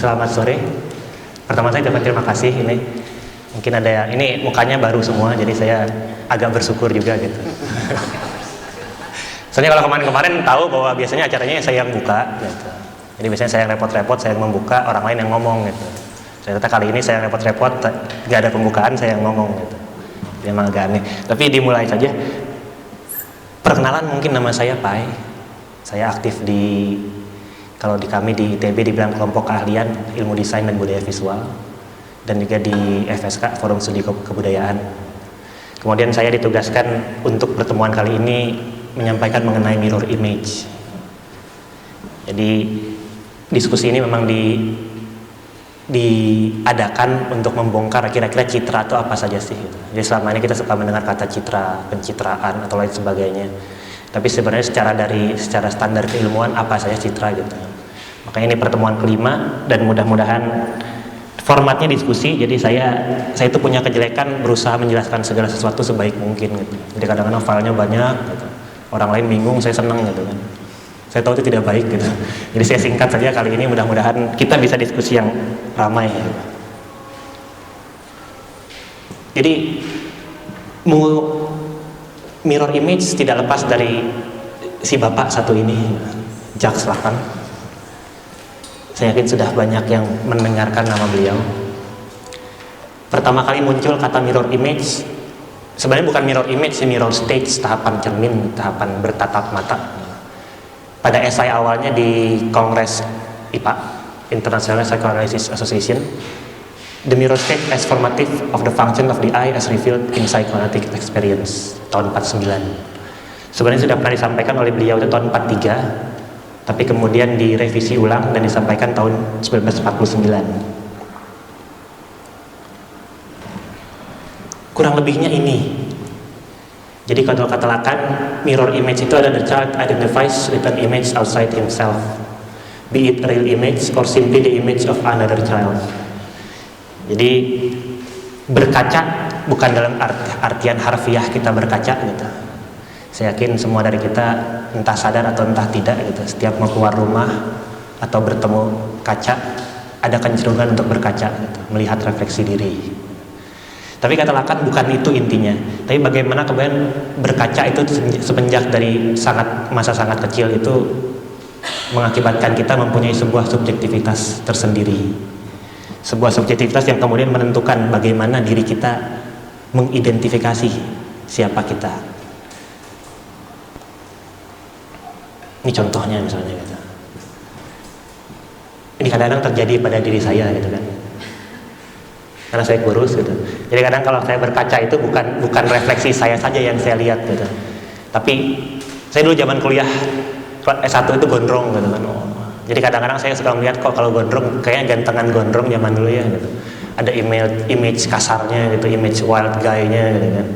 Selamat sore. Pertama saya ucapkan terima kasih ini. Mungkin ada ini mukanya baru semua, jadi saya agak bersyukur juga gitu. Soalnya kalau kemarin-kemarin tahu bahwa biasanya acaranya saya yang buka gitu. Jadi biasanya saya yang repot-repot, saya yang membuka, orang lain yang ngomong gitu. Ternyata kali ini saya yang repot-repot, nggak ada pembukaan, saya yang ngomong gitu. Jadi emang agak aneh. Tapi dimulai saja. Perkenalan, mungkin nama saya Pai. Saya aktif kalau di kami di ITB dibilang kelompok keahlian ilmu desain dan budaya visual, dan juga di FSK Forum Studi Kebudayaan. Kemudian saya ditugaskan untuk pertemuan kali ini menyampaikan mengenai mirror image. Jadi diskusi ini memang diadakan untuk membongkar kira-kira citra itu apa saja sih. Jadi selama ini kita suka mendengar kata citra, pencitraan atau lain sebagainya. Tapi sebenarnya secara standar keilmuan apa saja citra gitu. Makanya ini pertemuan kelima dan mudah-mudahan formatnya diskusi. Jadi saya itu punya kejelekan berusaha menjelaskan segala sesuatu sebaik mungkin gitu. Jadi kadang-kadang filenya banyak gitu. Orang lain bingung, saya senang gitu kan. Saya tahu itu tidak baik gitu. Jadi saya singkat saja kali ini, mudah-mudahan kita bisa diskusi yang ramai gitu. Jadi mirror image tidak lepas dari si bapak satu ini, Jacques Lacan. Saya yakin sudah banyak yang mendengarkan nama beliau. Pertama kali muncul kata mirror image, sebenarnya bukan mirror image, sih mirror stage, tahapan cermin, tahapan bertatap mata. Pada esai awalnya di Kongres IPA, International Psychoanalysis Association, The Mirror State as Formative of the Function of the Eye as Revealed in Psychoanalytic Experience, tahun 49. Sebenarnya sudah pernah disampaikan oleh beliau itu tahun 43, tapi kemudian direvisi ulang dan disampaikan tahun 1949. Kurang lebihnya ini. Jadi kalau kata Lacan, mirror image itu adalah the child identifies with an image outside himself, be it real image or simply the image of another child. Jadi berkaca bukan dalam artian harfiah kita berkaca gitu. Saya yakin semua dari kita entah sadar atau entah tidak gitu, setiap mau keluar rumah atau bertemu kaca ada kecenderungan untuk berkaca gitu, melihat refleksi diri. Tapi kata Lacan bukan itu intinya. Tapi bagaimana kemudian berkaca itu semenjak dari masa sangat kecil itu mengakibatkan kita mempunyai sebuah subjektivitas tersendiri. Sebuah subjektivitas yang kemudian menentukan bagaimana diri kita mengidentifikasi siapa kita. Ini contohnya misalnya gitu. Ini kadang-kadang terjadi pada diri saya gitu kan. Karena saya kurus gitu. Jadi kadang kalau saya berkaca itu bukan refleksi saya saja yang saya lihat gitu. Tapi saya dulu zaman kuliah S1 itu gondrong gitu kan. Jadi kadang-kadang saya suka melihat kok kalau gondrong kayaknya gantengan gondrong zaman dulu ya gitu. Ada image kasarnya gitu, image wild guy-nya gitu kan.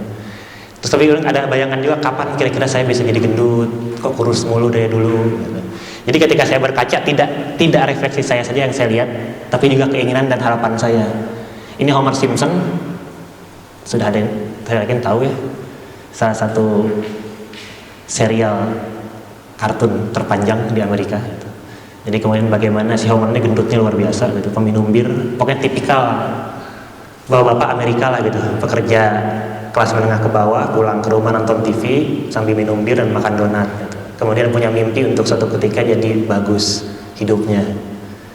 Terus tapi ada bayangan juga kapan kira-kira saya bisa jadi gendut, kok kurus mulu dari dulu gitu. Jadi ketika saya berkaca tidak refleksi saya saja yang saya lihat, tapi juga keinginan dan harapan saya. Ini Homer Simpson, sudah ada yang saya yakin tahu ya, salah satu serial kartun terpanjang di Amerika gitu. Jadi kemudian bagaimana si Homer ini gendutnya luar biasa gitu, peminum bir, pokoknya tipikal bapak-bapak Amerika lah gitu, pekerja kelas menengah ke bawah, pulang ke rumah nonton TV sambil minum bir dan makan donat gitu. Kemudian punya mimpi untuk suatu ketika jadi bagus hidupnya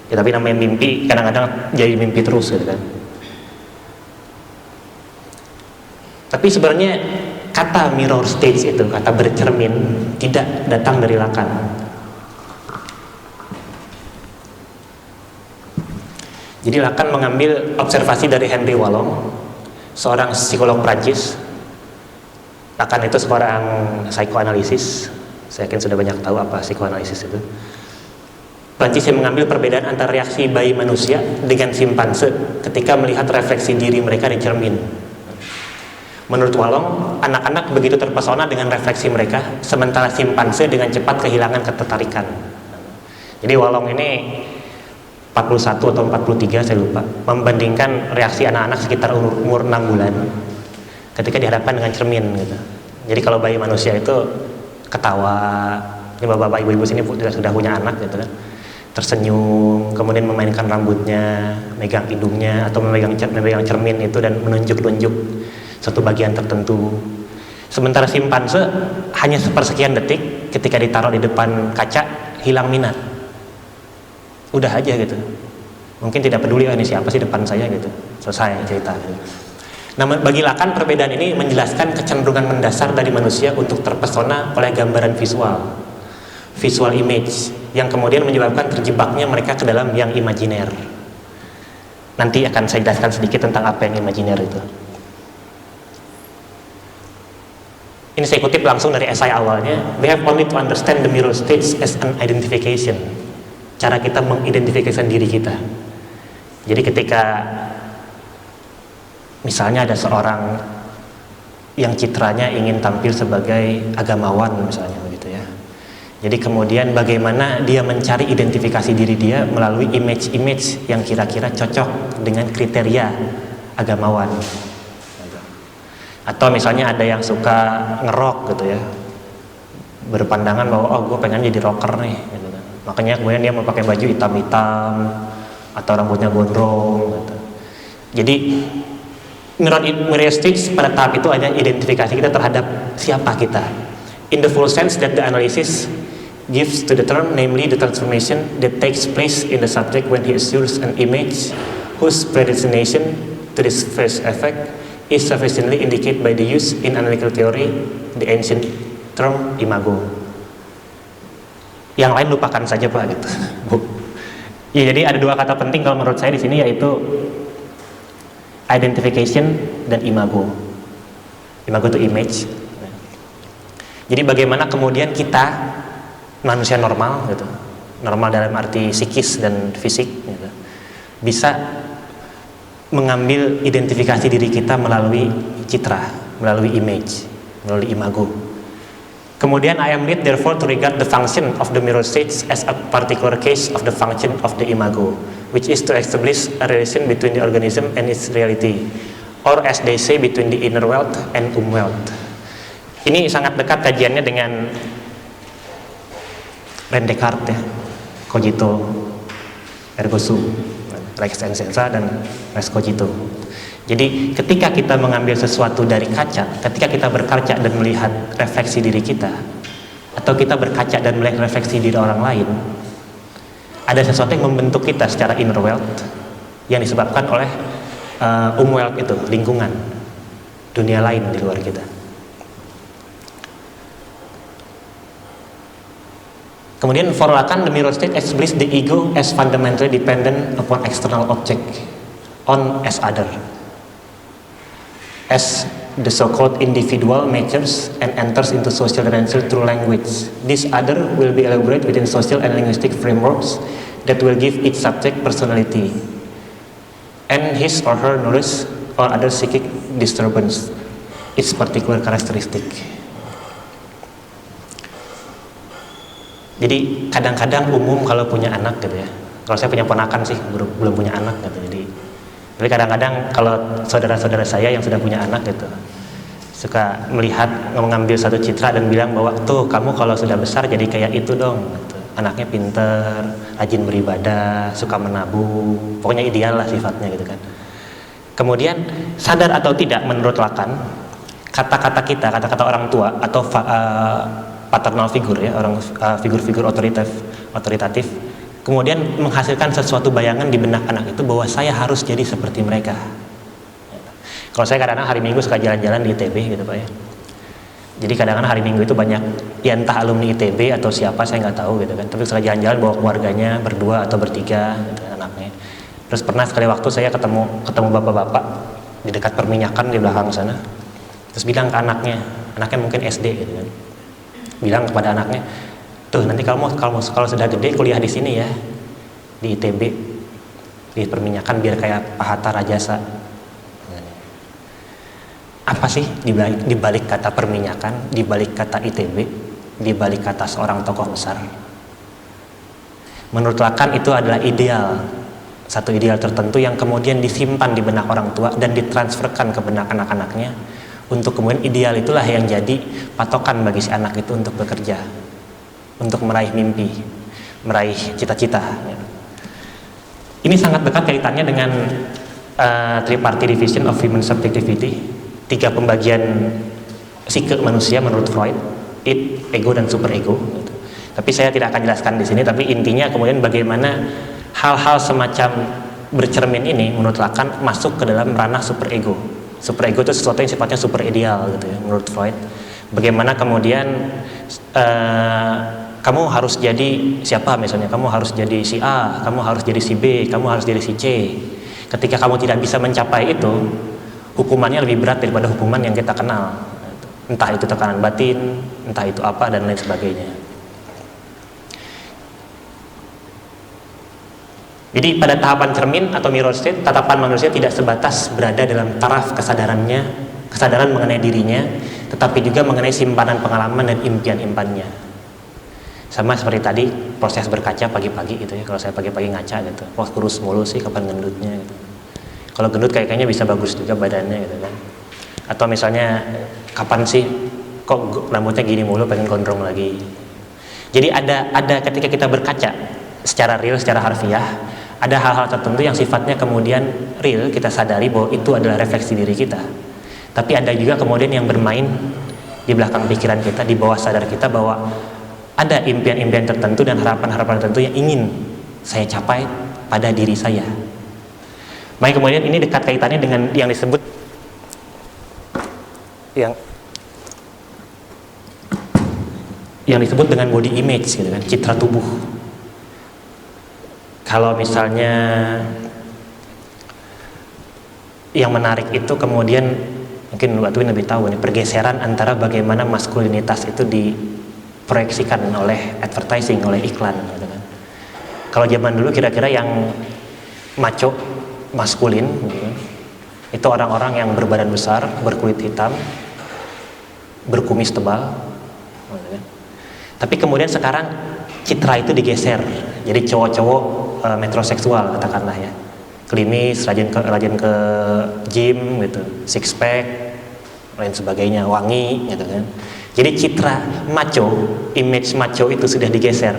ya, tapi namanya mimpi kadang-kadang jadi mimpi terus gitu kan. Tapi sebenarnya kata mirror stage itu, kata bercermin, tidak datang dari Lacan. Jadi Lacan mengambil observasi dari Henry Wallon, seorang psikolog Prancis. Lacan itu seorang psikoanalisis. Saya yakin sudah banyak tahu apa psikoanalisis itu. Prancis yang mengambil perbedaan antara reaksi bayi manusia dengan simpanse ketika melihat refleksi diri mereka di cermin. Menurut Wallon, anak-anak begitu terpesona dengan refleksi mereka, sementara simpanse dengan cepat kehilangan ketertarikan. Jadi Wallon ini 41 atau 43 saya lupa, membandingkan reaksi anak-anak sekitar umur 6 bulan ketika dihadapkan dengan cermin gitu. Jadi kalau bayi manusia itu ketawa, ini bapak-bapak ibu-ibu sini sudah punya anak gitu kan. tersenyum, kemudian memainkan rambutnya, megang hidungnya, atau memegang cermin itu dan menunjuk-nunjuk satu bagian tertentu. Sementara simpanse hanya sepersekian detik ketika ditaruh di depan kaca hilang minat. Udah aja gitu. Mungkin tidak peduli ini siapa sih depan saya gitu. Selesai cerita. Nah, bagi Lacan perbedaan ini menjelaskan kecenderungan mendasar dari manusia untuk terpesona oleh gambaran visual image, yang kemudian menyebabkan terjebaknya mereka ke dalam yang imajiner. Nanti akan saya jelaskan sedikit tentang apa yang imajiner itu. Ini saya kutip langsung dari esai awalnya. We have only to understand the mirror stage as an identification. Cara kita mengidentifikasikan diri kita. Jadi ketika misalnya ada seorang yang citranya ingin tampil sebagai agamawan misalnya begitu ya. Jadi kemudian bagaimana dia mencari identifikasi diri dia melalui image-image yang kira-kira cocok dengan kriteria agamawan. Atau misalnya ada yang suka ngerok gitu ya, berpandangan bahwa oh gue pengen jadi rocker nih gitu kan. Makanya kemudian dia mau pakai baju hitam-hitam atau rambutnya gondrong gitu. Jadi mirror stage pada tahap itu hanya identifikasi kita terhadap siapa kita, in the full sense that the analysis gives to the term, namely the transformation that takes place in the subject when he assumes an image whose predestination to this first effect is sufficiently indicated by the use in analytical theory the ancient term imago. Yang lain lupakan saja Pak gitu. Ya, jadi ada dua kata penting kalau menurut saya di sini, yaitu identification dan imago. Imago itu image. Jadi bagaimana kemudian kita manusia normal gitu, normal dalam arti psikis dan fisik gitu, bisa mengambil identifikasi diri kita melalui citra, melalui image, melalui imago. Kemudian I am led therefore to regard the function of the mirror stage as a particular case of the function of the imago, which is to establish a relation between the organism and its reality, or as they say between the inner world and world. Ini sangat dekat kajiannya dengan René Descartes ya, cogito ergo sum, Rex Ensensa dan res cogito. Jadi ketika kita mengambil sesuatu dari kaca, ketika kita berkaca dan melihat refleksi diri kita, atau kita berkaca dan melihat refleksi diri orang lain, ada sesuatu yang membentuk kita secara inner world yang disebabkan oleh world itu, lingkungan, dunia lain di luar kita. Kemudian for Lacan, the mirror state establishes the ego as fundamentally dependent upon external object, on as other, as the so-called individual matures and enters into social relationship through language. This other will be elaborated within social and linguistic frameworks that will give each subject personality and his or her knowledge or other psychic disturbance, its particular characteristic. Jadi kadang-kadang umum kalau punya anak gitu ya, kalau saya punya ponakan sih, belum punya anak gitu. Jadi kadang-kadang kalau saudara-saudara saya yang sudah punya anak gitu, suka melihat, mengambil satu citra dan bilang bahwa tuh kamu kalau sudah besar jadi kayak itu dong gitu. Anaknya pinter, rajin beribadah, suka menabung, pokoknya ideal lah sifatnya gitu kan. Kemudian sadar atau tidak menurut Lacan, kata-kata kita, kata-kata orang tua atau paternal figure ya, orang figur-figur otoritatif, kemudian menghasilkan sesuatu bayangan di benak anak itu bahwa saya harus jadi seperti mereka. Kalau saya kadang-kadang hari Minggu suka jalan-jalan di ITB gitu Pak ya. Jadi kadang-kadang hari Minggu itu banyak, ya entah alumni ITB atau siapa saya nggak tahu gitu kan. Tapi suka jalan-jalan bawa keluarganya berdua atau bertiga gitu, anaknya. Terus pernah sekali waktu saya ketemu bapak-bapak di dekat perminyakan di belakang sana. Terus bilang ke anaknya mungkin SD gitu kan. Bilang kepada anaknya, tuh nanti kalau sudah gede kuliah di sini ya, di ITB, di perminyakan biar kayak Pak Hatta Rajasa. Apa sih di balik kata perminyakan, di balik kata ITB, di balik kata seorang tokoh besar? Menurut Lacan itu adalah ideal, satu ideal tertentu yang kemudian disimpan di benak orang tua dan ditransferkan ke benak anak-anaknya. Untuk kemudian ideal itulah yang jadi patokan bagi si anak itu untuk bekerja, untuk meraih mimpi. meraih cita-cita. Ini sangat dekat kaitannya dengan tripartite division of human subjectivity, 3 pembagian psike manusia menurut Freud, id, ego, dan superego. Tapi saya tidak akan jelaskan di sini. Tapi intinya kemudian bagaimana hal-hal semacam bercermin ini menurut Lacan masuk ke dalam ranah superego. Superego itu sesuatu yang sifatnya super ideal gitu ya, menurut Freud. Bagaimana kemudian kamu harus jadi siapa misalnya, kamu harus jadi si A, kamu harus jadi si B, kamu harus jadi si C. Ketika kamu tidak bisa mencapai itu, hukumannya lebih berat daripada hukuman yang kita kenal. Entah itu tekanan batin, entah itu apa, dan lain sebagainya. Jadi pada tahapan cermin atau mirror state, tatapan manusia tidak sebatas berada dalam taraf kesadarannya, kesadaran mengenai dirinya, tetapi juga mengenai simpanan pengalaman dan impian-impiannya. Sama seperti tadi proses berkaca pagi-pagi gitu ya. Kalau saya pagi-pagi ngaca gitu, wah kurus mulu sih, kapan gendutnya gitu. Kalau gendut kayaknya bisa bagus juga badannya gitu kan. Atau misalnya kapan sih kok rambutnya gini mulu, pengen gondrong lagi. Jadi ada ketika kita berkaca secara real, secara harfiah, ada hal-hal tertentu yang sifatnya kemudian real, kita sadari bahwa itu adalah refleksi diri kita. Tapi ada juga kemudian yang bermain di belakang pikiran kita, di bawah sadar kita, bahwa ada impian-impian tertentu dan harapan-harapan tertentu yang ingin saya capai pada diri saya. Makanya kemudian ini dekat kaitannya dengan yang disebut yang disebut dengan body image gitu kan, citra tubuh. Kalau misalnya yang menarik itu kemudian mungkin Mbak Twin lebih tahu nih, pergeseran antara bagaimana maskulinitas itu diproyeksikan oleh advertising, oleh iklan gitu kan. Kalau zaman dulu kira-kira yang maco, maskulin gitu kan, itu orang-orang yang berbadan besar, berkulit hitam, berkumis tebal gitu kan. Tapi kemudian sekarang citra itu digeser, jadi cowok-cowok metroseksual katakanlah ya, klimis, rajin ke gym gitu, six pack, lain sebagainya, wangi gitu kan. Jadi citra macho, image macho itu sudah digeser.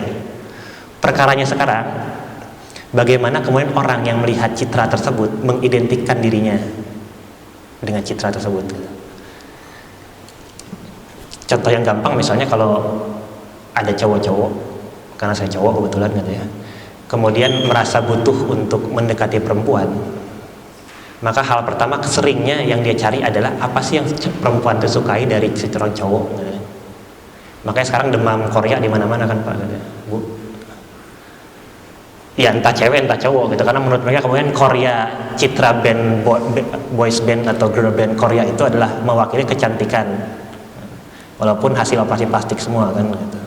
Perkaranya sekarang, bagaimana kemudian orang yang melihat citra tersebut mengidentikan dirinya dengan citra tersebut. Contoh yang gampang misalnya kalau ada cowok-cowok, karena saya cowok kebetulan gitu ya, kemudian merasa butuh untuk mendekati perempuan, maka hal pertama seringnya yang dia cari adalah apa sih yang perempuan tersukai dari citra cowok gitu. Makanya sekarang demam Korea di mana-mana kan Pak gitu, Bu. Ya entah cewek entah cowok gitu, karena menurut mereka kemudian Korea, citra band boys band atau girl band Korea itu adalah mewakili kecantikan, walaupun hasil operasi plastik semua kan gitu.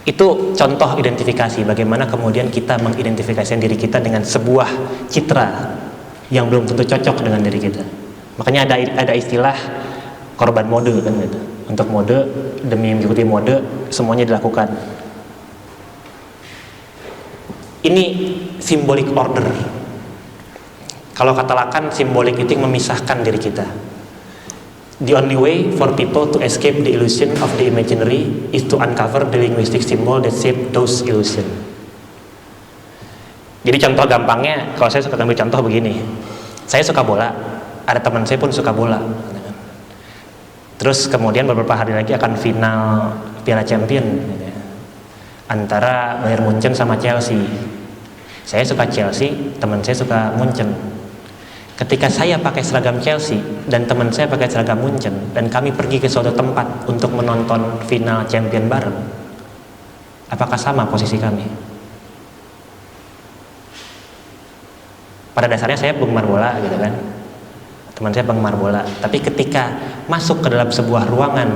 Itu contoh identifikasi, bagaimana kemudian kita mengidentifikasikan diri kita dengan sebuah citra yang belum tentu cocok dengan diri kita. Makanya ada istilah korban mode kan gitu. Untuk mode, demi mengikuti mode semuanya dilakukan. Ini symbolic order. Kalau kata Lacan, simbolik itu yang memisahkan diri kita. The only way for people to escape the illusion of the imaginary is to uncover the linguistic symbol that shape those illusion. Jadi contoh gampangnya, kalau saya suka ambil contoh begini. Saya suka bola, ada teman saya pun suka bola. Terus kemudian beberapa hari lagi akan final Piala Champion gitu ya, antara Bayern Munchen sama Chelsea. Saya suka Chelsea, teman saya suka Munchen. Ketika saya pakai seragam Chelsea dan teman saya pakai seragam Munchen, dan kami pergi ke suatu tempat untuk menonton final Champion bareng, apakah sama posisi kami? Pada dasarnya saya penggemar bola gitu kan, teman saya penggemar bola. Tapi ketika masuk ke dalam sebuah ruangan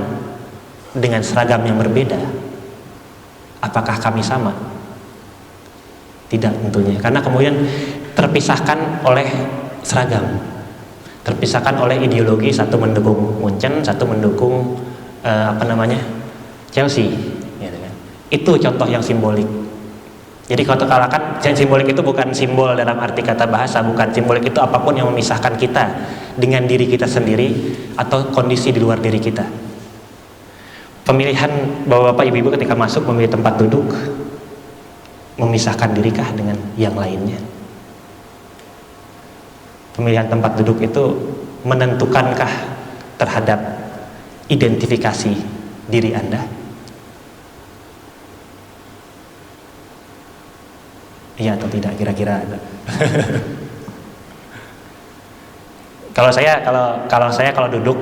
dengan seragam yang berbeda, apakah kami sama? Tidak tentunya, karena kemudian terpisahkan oleh seragam, terpisahkan oleh ideologi, satu mendukung Munchen, satu mendukung Chelsea gitu kan. Itu contoh yang simbolik. Jadi kalau terkalahkan, simbolik itu bukan simbol dalam arti kata bahasa, bukan. Simbolik itu apapun yang memisahkan kita dengan diri kita sendiri atau kondisi di luar diri kita. Pemilihan bapak-bapak, ibu-ibu ketika masuk memilih tempat duduk, memisahkan dirikah dengan yang lainnya? Pemilihan tempat duduk itu menentukankah terhadap identifikasi diri Anda? Iya atau tidak kira-kira? Kalau saya kalau duduk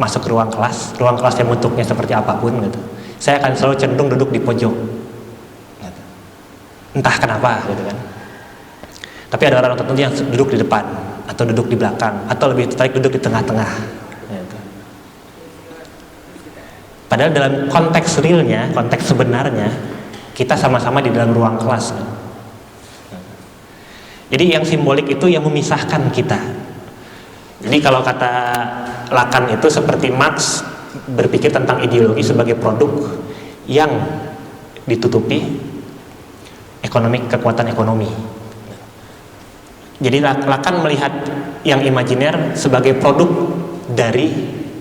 masuk ke ruang kelas yang bentuknya seperti apapun gitu, saya akan selalu cenderung duduk di pojok gitu. Entah kenapa gitu kan. Tapi ada orang tertentu yang duduk di depan atau duduk di belakang atau lebih tertarik duduk di tengah-tengah gitu. Padahal dalam konteks realnya, konteks sebenarnya kita sama-sama di dalam ruang kelas gitu. Jadi yang simbolik itu yang memisahkan kita. Jadi kalau kata Lacan itu seperti Marx berpikir tentang ideologi sebagai produk yang ditutupi kekuatan ekonomi. Jadi Lacan melihat yang imajiner sebagai produk dari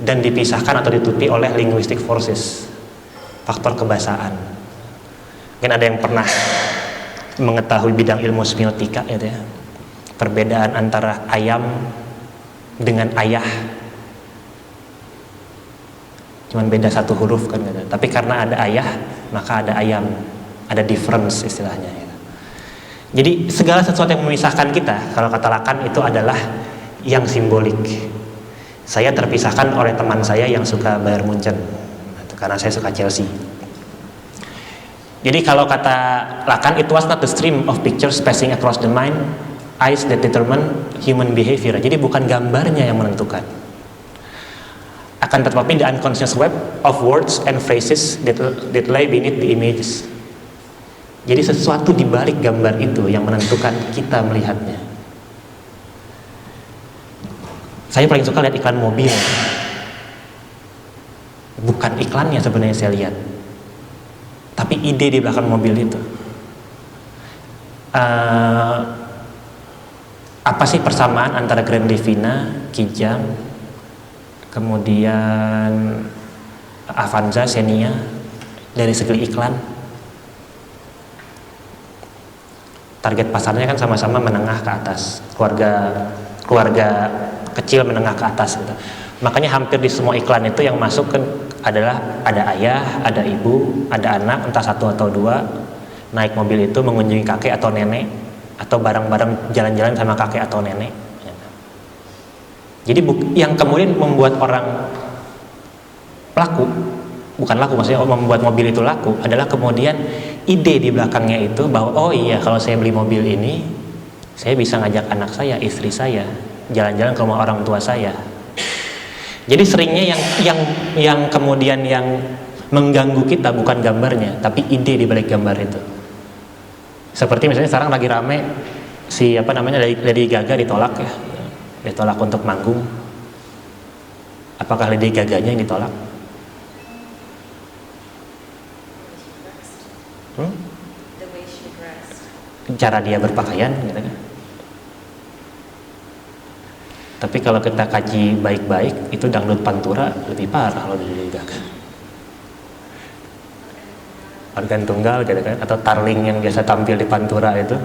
dan dipisahkan atau ditutupi oleh linguistic forces, faktor kebahasaan. Mungkin ada yang pernah mengetahui bidang ilmu semiotika gitu ya, perbedaan antara ayam dengan ayah, cuman beda satu huruf kan gitu. Tapi karena ada ayah maka ada ayam, ada difference istilahnya gitu. Jadi segala sesuatu yang memisahkan kita, kalau kata Lacan itu adalah yang simbolik. Saya terpisahkan oleh teman saya yang suka Bayern Munchen karena saya suka Chelsea. Jadi kalau kata Lacan, it was not the stream of pictures passing across the mind eyes that determine human behavior. Jadi bukan gambarnya yang menentukan, akan tetapi the unconscious web of words and phrases that lay beneath the images. Jadi sesuatu di balik gambar itu yang menentukan kita melihatnya. Saya paling suka lihat iklan mobil. Bukan iklannya sebenarnya saya lihat, tapi ide di belakang mobil itu. Apa sih persamaan antara Grand Livina, Kijang, kemudian Avanza, Xenia dari segi iklan? Target pasarnya kan sama-sama menengah ke atas, keluarga kecil menengah ke atas gitu. Makanya hampir di semua iklan itu yang masuk kan adalah ada ayah, ada ibu, ada anak, entah satu atau dua, naik mobil itu mengunjungi kakek atau nenek, atau bareng-bareng jalan-jalan sama kakek atau nenek. Jadi yang kemudian membuat orang laku, bukan laku maksudnya membuat mobil itu laku, adalah kemudian ide di belakangnya itu bahwa oh iya kalau saya beli mobil ini, saya bisa ngajak anak saya, istri saya jalan-jalan ke rumah orang tua saya. Jadi seringnya yang kemudian yang mengganggu kita bukan gambarnya, tapi ide di balik gambar itu. Seperti misalnya sekarang lagi rame Lady Gaga ditolak ya, ditolak untuk manggung. Apakah Lady Gaganya yang ditolak? Cara dia berpakaian gitu kan. Tapi kalau kita kaji baik-baik, itu dangdut pantura lebih parah loh dari Lady Gaga. Organ tunggal gitu kan, atau tarling yang biasa tampil di pantura itu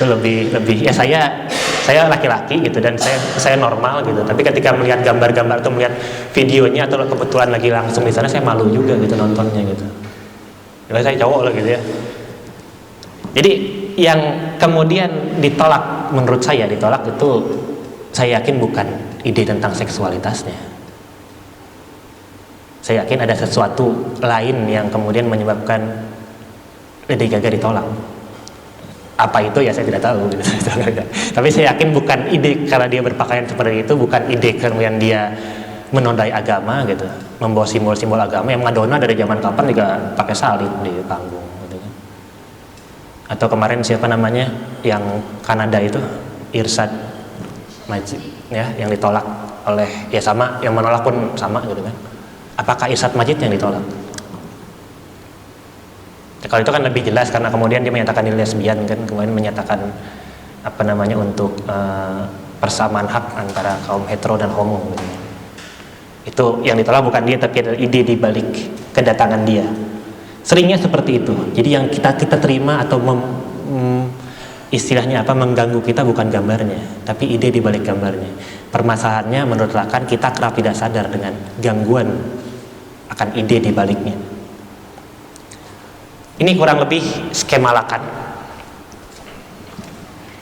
lebih ya saya laki-laki gitu dan saya normal gitu, tapi ketika melihat gambar-gambar atau melihat videonya atau kebetulan lagi langsung di sana, saya malu juga gitu nontonnya gitu. Jadi saya cowok lah gitu ya. Jadi yang kemudian ditolak, menurut saya ditolak itu saya yakin bukan ide tentang seksualitasnya. Saya yakin ada sesuatu lain yang kemudian menyebabkan Lady Gaga ditolak. Apa itu ya saya tidak tahu gitu. Tapi saya yakin bukan ide karena dia berpakaian seperti itu, bukan ide kemudian dia menodai agama gitu, membawa simbol-simbol agama. Yang Madonna dari zaman kapan juga pakai salib di panggung gitu kan. Atau kemarin siapa namanya yang Kanada itu, Irshad Majid ya, yang ditolak oleh ya sama, yang menolak pun sama gitu kan. Apakah Irshad Majid yang ditolak? Ya, kalau itu kan lebih jelas karena kemudian dia menyatakan diri lesbian kan, kemudian menyatakan untuk persamaan hak antara kaum hetero dan homo gitu. Itu yang ditolak bukan dia, tapi ada ide di balik kedatangan dia. Seringnya seperti itu. Jadi yang kita terima atau istilahnya apa, mengganggu kita bukan gambarnya, tapi ide di balik gambarnya. Permasalahannya menurut Lacan, kita kerap tidak sadar dengan gangguan akan ide di baliknya. Ini kurang lebih skema Lacan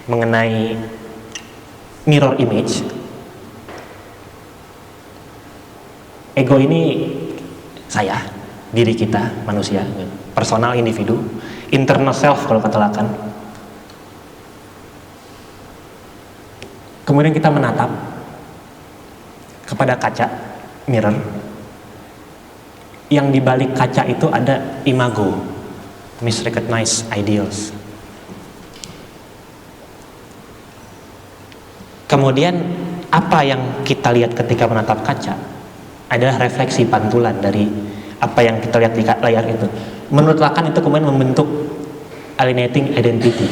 mengenai mirror image. Ego ini saya, diri kita, manusia, personal individu, internal self kalau kata Lacan. Kemudian kita menatap kepada kaca, mirror. Yang di balik kaca itu ada imago, misrecognized ideals. Kemudian apa yang kita lihat ketika menatap kaca adalah refleksi pantulan dari apa yang kita lihat di layar itu. Menurut Lacan itu kemudian membentuk alienating identity,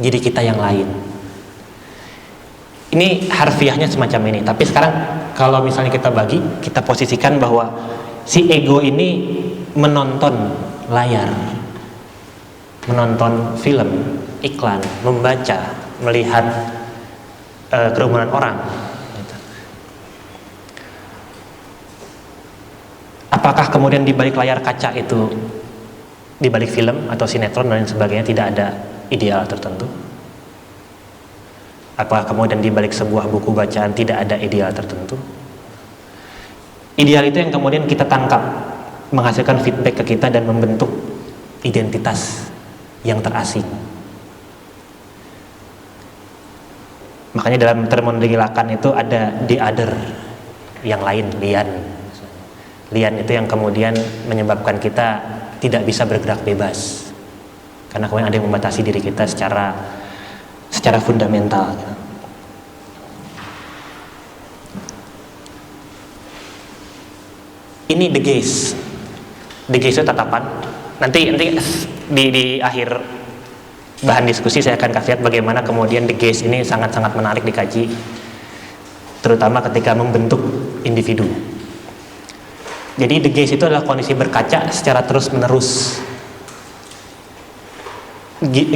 jadi kita yang lain. Ini harfiahnya semacam ini. Tapi sekarang kalau misalnya kita bagi, kita posisikan bahwa si ego ini menonton layar, menonton film, iklan, membaca, melihat kerumunan orang. Apakah kemudian di balik layar kaca itu, di balik film atau sinetron dan sebagainya, tidak ada ideal tertentu? Apakah kemudian di balik sebuah buku bacaan tidak ada ideal tertentu? Ideal itu yang kemudian kita tangkap, menghasilkan feedback ke kita dan membentuk identitas yang terasing. Makanya dalam terminologi Lacan itu ada the other, yang lain, lian. Lian itu yang kemudian menyebabkan kita tidak bisa bergerak bebas, karena kemudian ada yang membatasi diri kita secara fundamental. Ini the gaze. The gaze itu tatapan. Nanti di akhir bahan diskusi saya akan kasih lihat bagaimana kemudian the gaze ini sangat-sangat menarik dikaji, terutama ketika membentuk individu. Jadi the gaze itu adalah kondisi berkaca secara terus-menerus.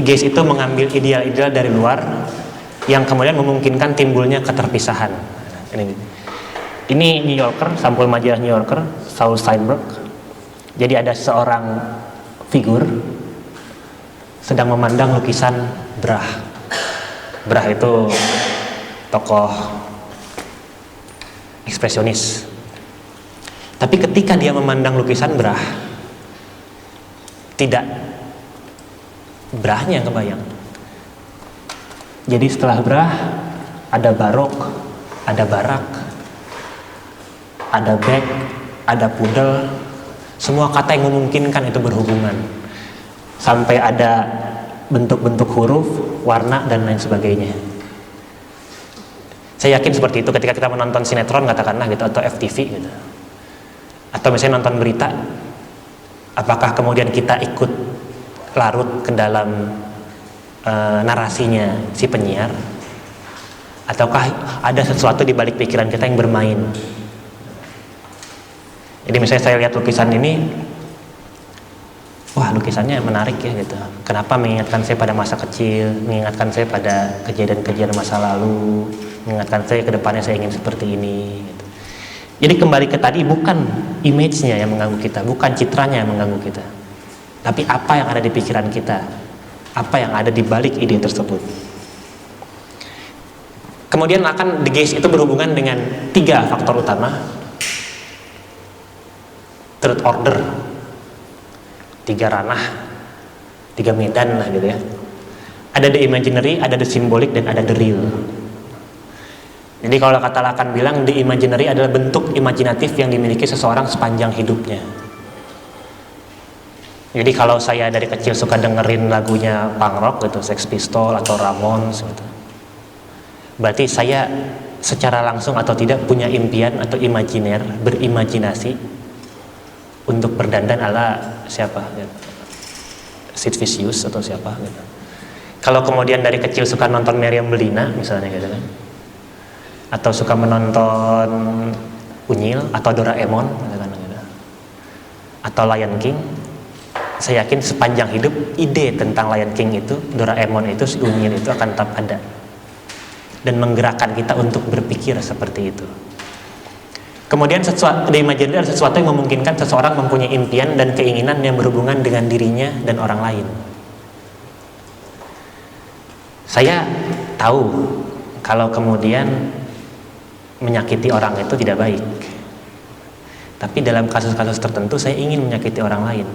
Gaze itu mengambil ideal-ideal dari luar yang kemudian memungkinkan timbulnya keterpisahan. Ini New Yorker, sampul majalah New Yorker, Saul Steinberg. Jadi ada seorang figur sedang memandang lukisan Brahe. Brahe itu tokoh ekspresionis. Tapi ketika dia memandang lukisan Brahe, tidak Brahe-nya yang kebayang. Jadi setelah Brahe ada barok, ada barak, ada bek, ada pudel, semua kata yang memungkinkan itu berhubungan. Sampai ada bentuk-bentuk huruf, warna, dan lain sebagainya. Saya yakin seperti itu ketika kita menonton sinetron katakanlah gitu, atau FTV gitu, atau misalnya nonton berita. Apakah kemudian kita ikut larut ke dalam narasinya si penyiar, ataukah ada sesuatu di balik pikiran kita yang bermain? Jadi misalnya saya lihat lukisan ini, wah lukisannya menarik ya gitu. Kenapa mengingatkan saya pada masa kecil, mengingatkan saya pada kejadian-kejadian masa lalu, mengingatkan saya ke depannya saya ingin seperti ini gitu. Jadi kembali ke tadi, bukan image-nya yang mengganggu kita, bukan citranya yang mengganggu kita, tapi apa yang ada di pikiran kita, apa yang ada di balik ide tersebut. Kemudian akan the gaze itu berhubungan dengan 3 faktor utama. Third order, 3 ranah, 3 medan lah gitu ya. Ada the imaginary, ada the symbolic, dan ada the real. Jadi kalau kata Lacan bilang, the imaginary adalah bentuk imajinatif yang dimiliki seseorang sepanjang hidupnya. Jadi kalau saya dari kecil suka dengerin lagunya punk rock gitu, Sex Pistols atau Ramones gitu, berarti saya secara langsung atau tidak punya impian atau imajiner, berimajinasi untuk berdandan ala siapa gitu. Sid Vicious atau siapa gitu. Kalau kemudian dari kecil suka nonton Meriam Bellina misalnya gitu kan, atau suka menonton Unyil atau Doraemon gitu kan, gitu. atau Lion King, saya yakin sepanjang hidup ide tentang Lion King itu, Doraemon itu, si Unyil itu akan tetap ada dan menggerakkan kita untuk berpikir seperti itu. Kemudian the imaginary adalah sesuatu yang memungkinkan seseorang mempunyai impian dan keinginan yang berhubungan dengan dirinya dan orang lain. Saya tahu kalau kemudian menyakiti orang itu tidak baik. Tapi dalam kasus-kasus tertentu saya ingin menyakiti orang lain.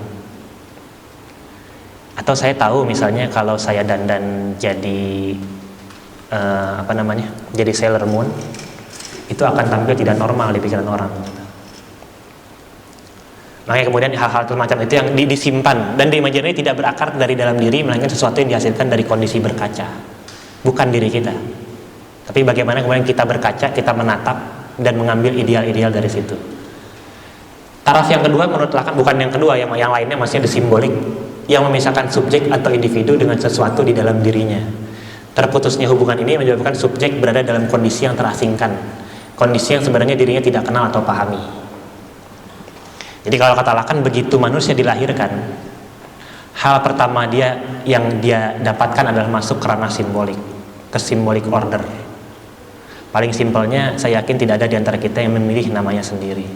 Atau saya tahu misalnya kalau saya dandan jadi jadi Sailor Moon, itu akan tampil tidak normal di pikiran orang. Makanya kemudian hal-hal semacam itu yang disimpan, dan di imaginary tidak berakar dari dalam diri, melainkan sesuatu yang dihasilkan dari kondisi berkaca, bukan diri kita. Tapi bagaimana kemudian kita berkaca, kita menatap dan mengambil ideal-ideal dari situ. Taraf yang kedua menurut Lacan, bukan yang kedua, yang lainnya maksudnya the simbolik, yang memisahkan subjek atau individu dengan sesuatu di dalam dirinya. Terputusnya hubungan ini menyebabkan subjek berada dalam kondisi yang terasingkan, kondisi yang sebenarnya dirinya tidak kenal atau pahami. Jadi kalau kata Lacan, begitu manusia dilahirkan, hal pertama yang dia dapatkan adalah masuk ke ranah simbolik, ke symbolic order. Paling simpelnya, saya yakin tidak ada di antara kita yang memilih namanya sendiri.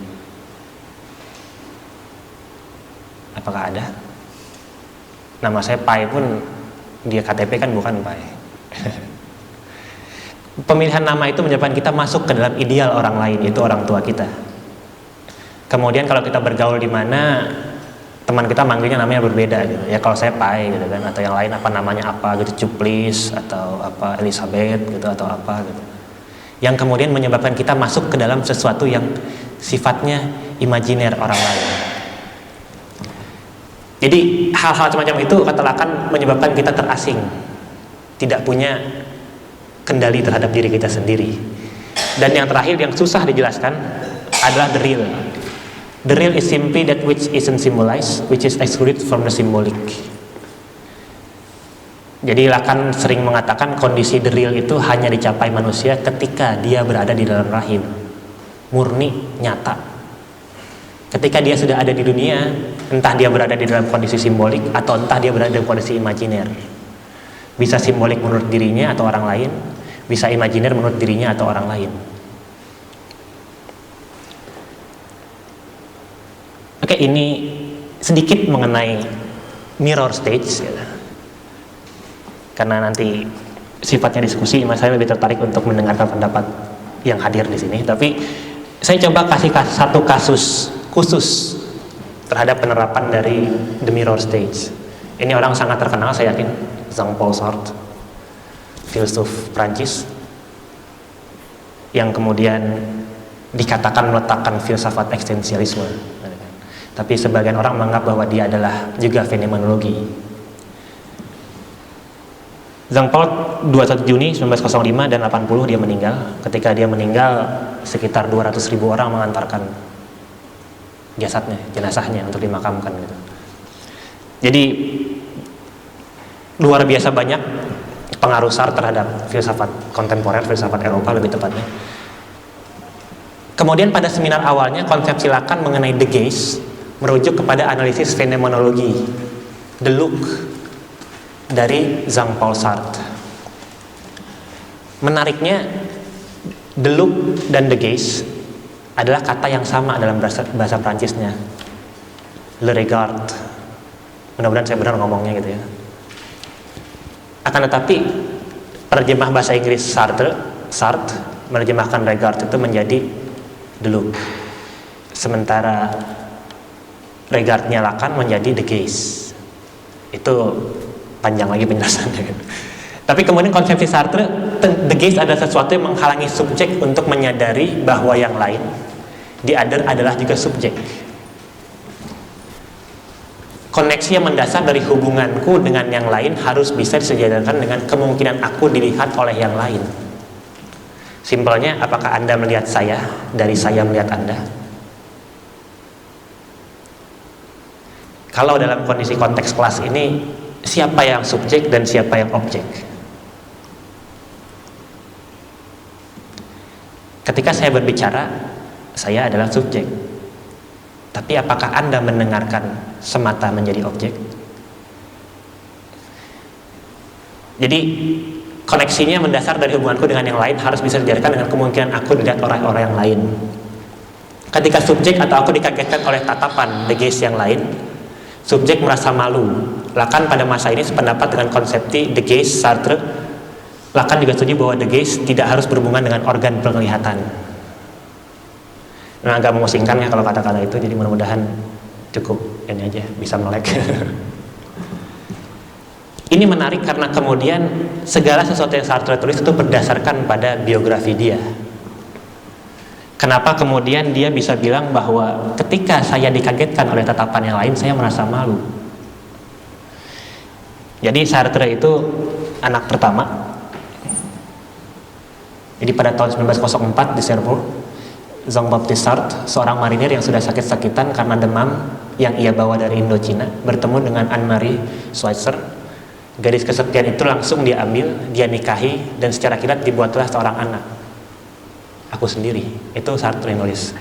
Apakah ada? Nama saya Pai pun dia KTP kan bukan Pai. Pemilihan nama itu menyebabkan kita masuk ke dalam ideal orang lain, yaitu orang tua kita. Kemudian kalau kita bergaul di mana, teman kita manggilnya namanya berbeda gitu. Ya kalau saya Pai gitu kan, atau yang lain namanya apa gitu, Cuplis atau apa Elizabeth gitu atau apa gitu. Yang kemudian menyebabkan kita masuk ke dalam sesuatu yang sifatnya imajiner orang lain. Jadi hal-hal semacam itu kata Lacan menyebabkan kita terasing, tidak punya kendali terhadap diri kita sendiri. Dan yang terakhir yang susah dijelaskan adalah the real. The real is simply that which isn't symbolized, which is excluded from the symbolic. Jadi Lacan sering mengatakan kondisi the real itu hanya dicapai manusia ketika dia berada di dalam rahim, murni, nyata. Ketika dia sudah ada di dunia, entah dia berada di dalam kondisi simbolik atau entah dia berada dalam kondisi imajiner. Bisa simbolik menurut dirinya atau orang lain, bisa imajiner menurut dirinya atau orang lain. Oke, ini sedikit mengenai mirror stage ya. Karena nanti sifatnya diskusi, saya lebih tertarik untuk mendengarkan pendapat yang hadir di sini. Tapi saya coba kasih satu kasus khusus terhadap penerapan dari the mirror stage. Ini orang sangat terkenal, saya yakin, Jean-Paul Sartre, filsuf Prancis, yang kemudian dikatakan meletakkan filsafat eksistensialisme. Tapi sebagian orang menganggap bahwa dia adalah juga fenomenologi. Jean-Paul 21 Juni 1905 dan 80 dia meninggal. Ketika dia meninggal, sekitar 200.000 orang mengantarkan jenazahnya untuk dimakamkan gitu. Jadi luar biasa banyak pengaruh Sartre terhadap filsafat kontemporer, filsafat Eropa lebih tepatnya. Kemudian pada seminar awalnya konsepsi Lacan mengenai the gaze merujuk kepada analisis fenomenologi, the look dari Jean-Paul Sartre. Menariknya, the look dan the gaze adalah kata yang sama dalam bahasa Prancisnya, le regard. Mudah-mudahan saya benar ngomongnya gitu ya. Akan tetapi penerjemah bahasa Inggris Sartre menerjemahkan regard itu menjadi the look, sementara regardnya Lacan menjadi the gaze. Itu panjang lagi penjelasannya. Tapi kemudian konsepsi Sartre, the gaze adalah sesuatu yang menghalangi subjek untuk menyadari bahwa yang lain, the other, adalah juga subjek. Koneksi yang mendasar dari hubunganku dengan yang lain harus bisa disejajarkan dengan kemungkinan aku dilihat oleh yang lain. Simpelnya, apakah Anda melihat saya dari saya melihat Anda? Kalau dalam kondisi konteks kelas ini, siapa yang subjek dan siapa yang objek? Ketika saya berbicara, saya adalah subjek. Tapi apakah Anda mendengarkan semata menjadi objek? Jadi koneksinya mendasar dari hubunganku dengan yang lain harus bisa dijalankan dengan kemungkinan aku dilihat oleh orang yang lain. Ketika subjek atau aku dikagetkan oleh tatapan the gaze yang lain, subjek merasa malu. Lacan pada masa ini sependapat dengan konsepsi the gaze Sartre. Lacan juga setuju bahwa the gaze tidak harus berhubungan dengan organ penglihatan. Nah, agak memusingkan ya kalau kata-kata itu, jadi mudah-mudahan cukup ini aja, bisa melek. Ini menarik karena kemudian segala sesuatu yang Sartre tulis itu berdasarkan pada biografi dia. Kenapa kemudian dia bisa bilang bahwa ketika saya dikagetkan oleh tatapan yang lain, saya merasa malu. Jadi Sartre itu anak pertama. Jadi pada tahun 1904 di Cherbourg, Jean-Baptiste Sartre, seorang marinir yang sudah sakit-sakitan karena demam yang ia bawa dari Indochina, bertemu dengan Anne-Marie Schweitzer. Gadis kesepian itu langsung dia ambil, dia nikahi, dan secara kilat dibuatlah seorang anak. Aku sendiri. Itu Sartre yang nulis.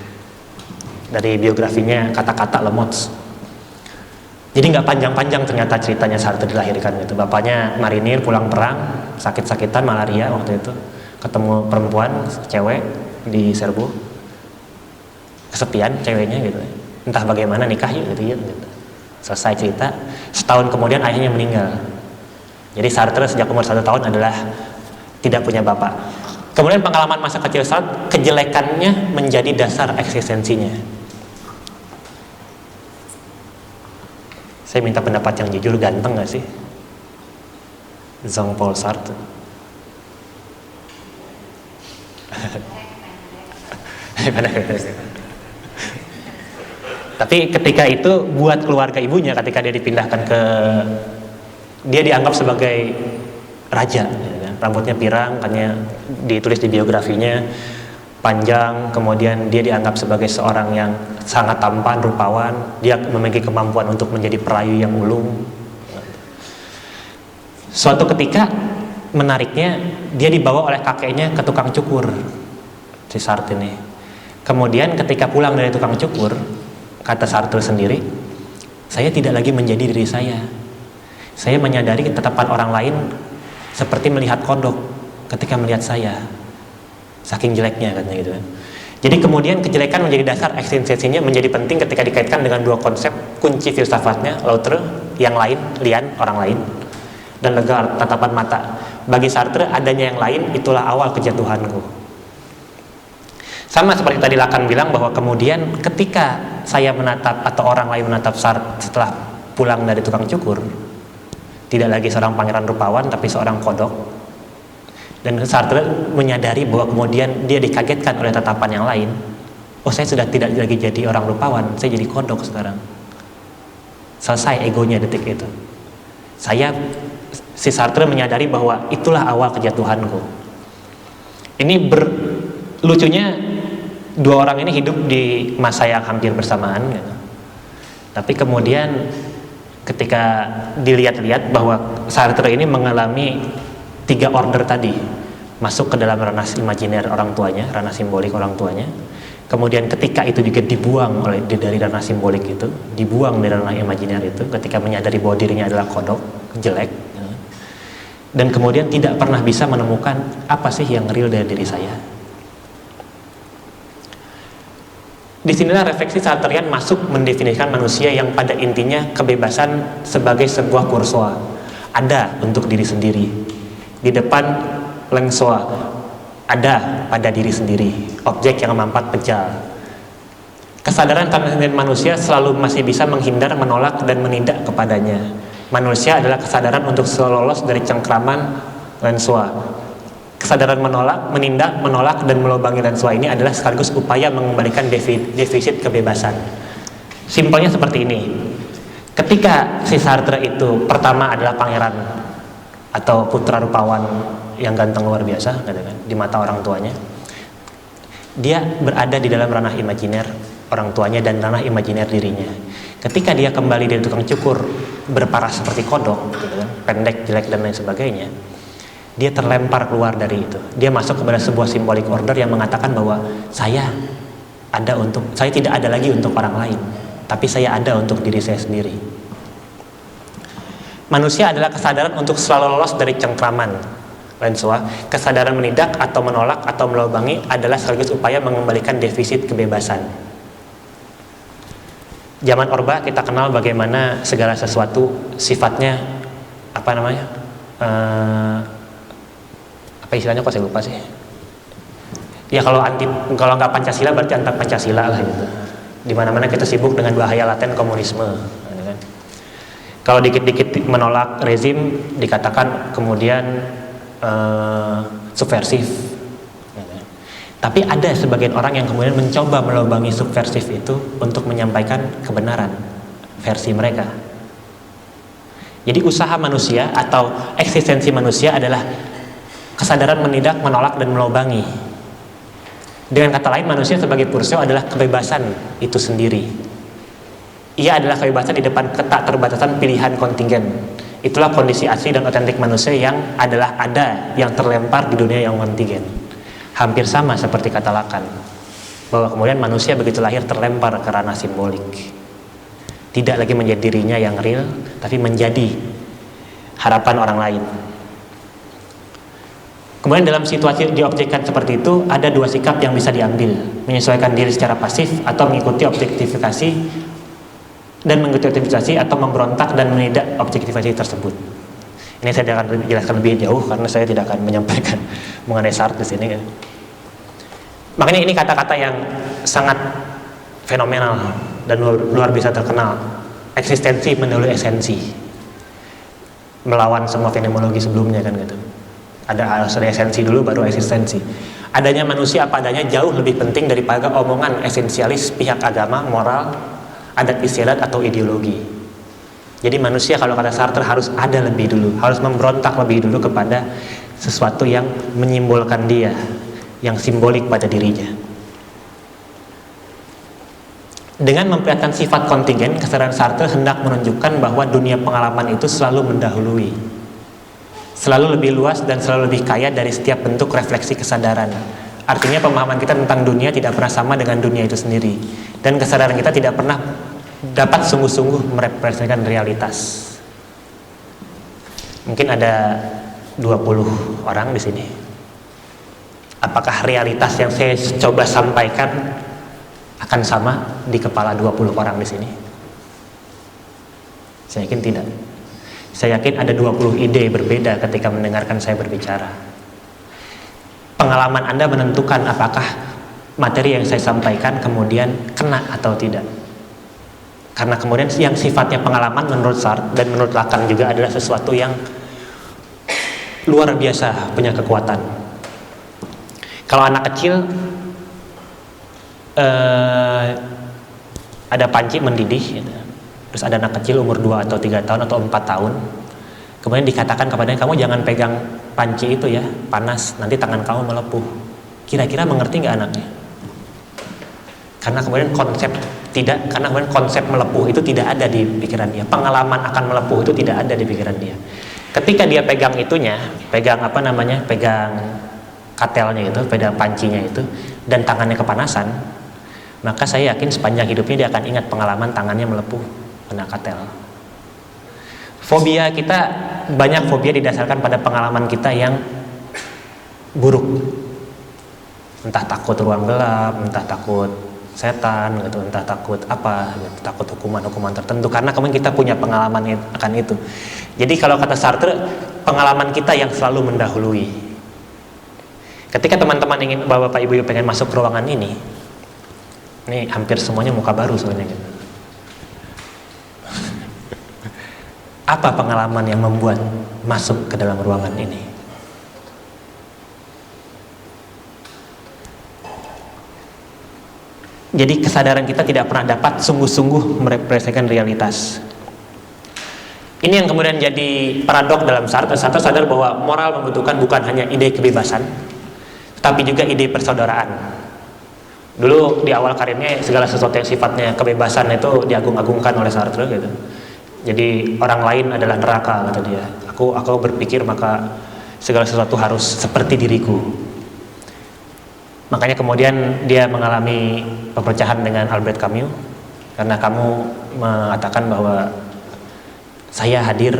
Dari biografinya Kata-kata Lemotz. Jadi nggak panjang-panjang ternyata ceritanya Sartre dilahirkan gitu. Bapaknya marinir pulang perang, sakit-sakitan malaria waktu itu. Ketemu perempuan, cewek di Cherbourg. Kesepian ceweknya gitu. Entah bagaimana nikah yuk gitu. Selesai cerita. Setahun kemudian ayahnya meninggal. Jadi Sartre sejak umur 1 tahun adalah tidak punya bapak. Kemudian pengalaman masa kecil Sartre, kejelekannya menjadi dasar eksistensinya. Saya minta pendapat yang jujur, ganteng gak sih Jean-Paul Sartre? Tapi ketika itu buat keluarga ibunya, ketika dia dipindahkan ke, dia dianggap sebagai raja, rambutnya pirang, katanya ditulis di biografinya panjang, kemudian dia dianggap sebagai seorang yang sangat tampan, rupawan, dia memiliki kemampuan untuk menjadi perayu yang ulung. Suatu ketika menariknya, dia dibawa oleh kakeknya ke tukang cukur, si Sartre ini. Kemudian ketika pulang dari tukang cukur, kata Sartre sendiri, saya tidak lagi menjadi diri saya. Saya menyadari tatapan orang lain seperti melihat kodok ketika melihat saya. Saking jeleknya katanya gitu kan. Jadi kemudian kejelekan menjadi dasar eksistensinya, menjadi penting ketika dikaitkan dengan dua konsep kunci filsafatnya, l'autre, yang lain, lian, orang lain, dan regard, tatapan mata. Bagi Sartre, adanya yang lain itulah awal kejatuhanku. Sama seperti tadi Lacan bilang bahwa kemudian ketika saya menatap atau orang lain menatap Sartre setelah pulang dari tukang cukur, tidak lagi seorang pangeran rupawan tapi seorang kodok. Dan Sartre menyadari bahwa kemudian dia dikagetkan oleh tatapan yang lain. Oh, saya sudah tidak lagi jadi orang rupawan, saya jadi kodok sekarang. Selesai egonya detik itu. Si Sartre menyadari bahwa itulah awal kejatuhanku. Ini lucunya dua orang ini hidup di masa yang hampir bersamaan gitu. Tapi kemudian ketika dilihat-lihat bahwa Sartre ini mengalami 3 order tadi, masuk ke dalam ranah imajiner orang tuanya, ranah simbolik orang tuanya. Kemudian ketika itu juga dibuang dari ranah simbolik itu, dibuang dari ranah imajiner itu, ketika menyadari bahwa dirinya adalah kodok, jelek, dan kemudian tidak pernah bisa menemukan apa sih yang real dari diri saya. Disinilah refleksi Sartrian masuk mendefinisikan manusia yang pada intinya kebebasan sebagai sebuah kursoi, ada untuk diri sendiri. Di depan lengsoa, ada pada diri sendiri, objek yang mampat pejal. Kesadaran transenden manusia selalu masih bisa menghindar, menolak, dan menindak kepadanya. Manusia adalah kesadaran untuk selalu lolos dari cengkraman lengsoa. Kesadaran menolak, menindak, menolak, dan melubangi lengsoa ini adalah sekaligus upaya mengembalikan defisit kebebasan. Simpelnya seperti ini. Ketika si Sartre itu pertama adalah pangeran atau putra rupawan yang ganteng luar biasa di mata orang tuanya, dia berada di dalam ranah imajiner orang tuanya dan ranah imajiner dirinya. Ketika dia kembali dari tukang cukur berparas seperti kodok pendek, jelek, dan lain sebagainya, dia terlempar keluar dari itu. Dia masuk kepada sebuah simbolik order yang mengatakan bahwa saya tidak ada lagi untuk orang lain. tapi saya ada untuk diri saya sendiri. Manusia adalah kesadaran untuk selalu lolos dari cengkraman. Lain soal, kesadaran menidak atau menolak atau melobangi adalah sekaligus upaya mengembalikan defisit kebebasan. Zaman Orba kita kenal bagaimana segala sesuatu sifatnya apa namanya? Apa istilahnya kok saya lupa sih. Ya kalau nggak Pancasila berarti anti Pancasila lah gitu. Di mana-mana kita sibuk dengan bahaya laten komunisme. Kan? Kalau dikit-dikit menolak rezim dikatakan kemudian subversif. Tapi ada sebagian orang yang kemudian mencoba melobangi subversif itu untuk menyampaikan kebenaran versi mereka. Jadi usaha manusia atau eksistensi manusia adalah kesadaran menidak, menolak, dan melobangi. Dengan kata lain, manusia sebagai Purseo adalah kebebasan itu sendiri. Ia adalah kebebasan di depan ketak terbatasan pilihan kontingen. Itulah kondisi asli dan otentik manusia yang adalah ada yang terlempar di dunia yang kontingen. Hampir sama seperti kata Lacan, bahwa kemudian manusia begitu lahir terlempar ke ranah simbolik. Tidak lagi menjadi dirinya yang real, tapi menjadi harapan orang lain. Kemudian dalam situasi diobjekkan seperti itu, ada dua sikap yang bisa diambil: menyesuaikan diri secara pasif atau mengikuti objektifikasi dan mengikuti objektifikasi, atau memberontak dan menidak objektifikasi tersebut. Ini saya akan jelaskan lebih jauh karena saya tidak akan menyampaikan mengenai Sartre di sini. Makanya ini kata-kata yang sangat fenomenal dan luar biasa terkenal. Eksistensi mendahului esensi, melawan semua fenomenologi sebelumnya kan gitu. Harus ada esensi dulu baru eksistensi. Adanya manusia apa adanya jauh lebih penting daripada omongan esensialis pihak agama, moral, adat istiadat atau ideologi. Jadi manusia kalau kata Sartre harus ada lebih dulu, harus memberontak lebih dulu kepada sesuatu yang menyimbolkan dia, yang simbolik pada dirinya. Dengan memperlihatkan sifat kontingen, kesadaran Sartre hendak menunjukkan bahwa dunia pengalaman itu selalu mendahului, selalu lebih luas dan selalu lebih kaya dari setiap bentuk refleksi kesadaran. Artinya pemahaman kita tentang dunia tidak pernah sama dengan dunia itu sendiri, dan kesadaran kita tidak pernah dapat sungguh-sungguh merepresentasikan realitas. Mungkin ada 20 orang di sini. Apakah realitas yang saya coba sampaikan akan sama di kepala 20 orang di sini? Saya yakin tidak. Saya yakin ada 20 ide berbeda ketika mendengarkan saya berbicara. Pengalaman Anda menentukan apakah materi yang saya sampaikan kemudian kena atau tidak. Karena kemudian yang sifatnya pengalaman menurut Sartre dan menurut Lacan juga adalah sesuatu yang luar biasa punya kekuatan. Kalau anak kecil ada panci mendidih, gitu. Terus ada anak kecil umur 2 atau 3 tahun atau 4 tahun, kemudian dikatakan kepadanya, kamu jangan pegang panci itu ya, panas, nanti tangan kamu melepuh. Kira-kira mengerti nggak anaknya? Karena kemudian konsep melepuh itu tidak ada di pikiran dia. Pengalaman akan melepuh itu tidak ada di pikiran dia. Ketika dia pegang itunya, pegang katelnya itu, pegang pancinya itu, dan tangannya kepanasan, maka saya yakin sepanjang hidupnya dia akan ingat pengalaman tangannya melepuh kena katel. Fobia kita, banyak fobia didasarkan pada pengalaman kita yang buruk. Entah takut ruang gelap, entah takut setan gitu, entah takut apa gitu, takut hukuman tertentu, karena kemudian kita punya pengalaman akan itu. Jadi kalau kata Sartre, pengalaman kita yang selalu mendahului. Ketika teman-teman ingin, bapak ibu pengen masuk ke ruangan ini hampir semuanya muka baru soalnya gitu. Apa pengalaman yang membuat masuk ke dalam ruangan ini? Jadi kesadaran kita tidak pernah dapat sungguh-sungguh merepresentasikan realitas. Ini yang kemudian jadi paradok dalam Sartre. Sartre sadar bahwa moral membutuhkan bukan hanya ide kebebasan, tapi juga ide persaudaraan. Dulu di awal karirnya segala sesuatu yang sifatnya kebebasan itu diagung-agungkan oleh Sartre gitu. Jadi orang lain adalah neraka kata dia. Aku berpikir maka segala sesuatu harus seperti diriku. Makanya kemudian dia mengalami perpecahan dengan Albert Camus. karena kamu mengatakan bahwa saya hadir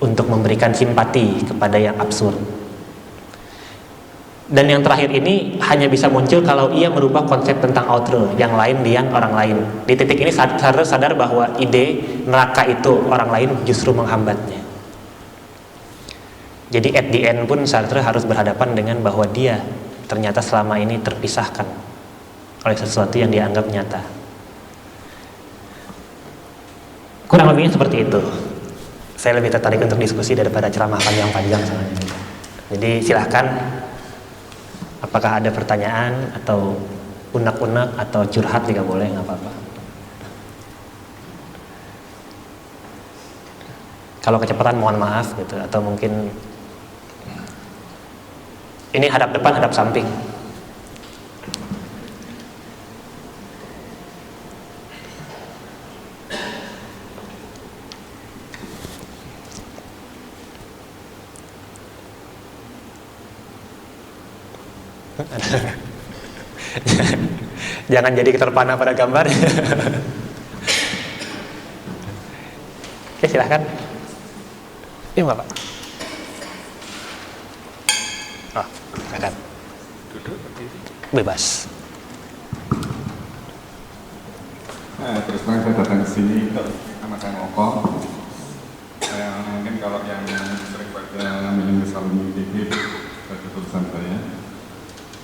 untuk memberikan simpati kepada yang absurd. Dan yang terakhir ini hanya bisa muncul kalau ia merubah konsep tentang outre, yang lain liang orang lain. Di titik ini Sartre sadar bahwa ide neraka itu orang lain justru menghambatnya. Jadi at the end pun Sartre harus berhadapan dengan bahwa dia ternyata selama ini terpisahkan oleh sesuatu yang dianggap nyata. Kurang lebihnya seperti itu. Saya lebih tertarik untuk diskusi daripada ceramah panjang-panjang soalnya. Jadi silahkan, apakah ada pertanyaan atau unek-unek atau curhat juga boleh, nggak apa-apa. Kalau kecepatan mohon maaf gitu, atau mungkin ini hadap depan, hadap samping. Jangan jadi terpana pada gambar. Oke, silahkan. Iya Bapak. Oh, silakan. Duduk Bebas. Terus terang saya datang ke sini karena saya ngokok. Saya mungkin kalau yang sering baca Millennium Salon TV baca tulisan saya.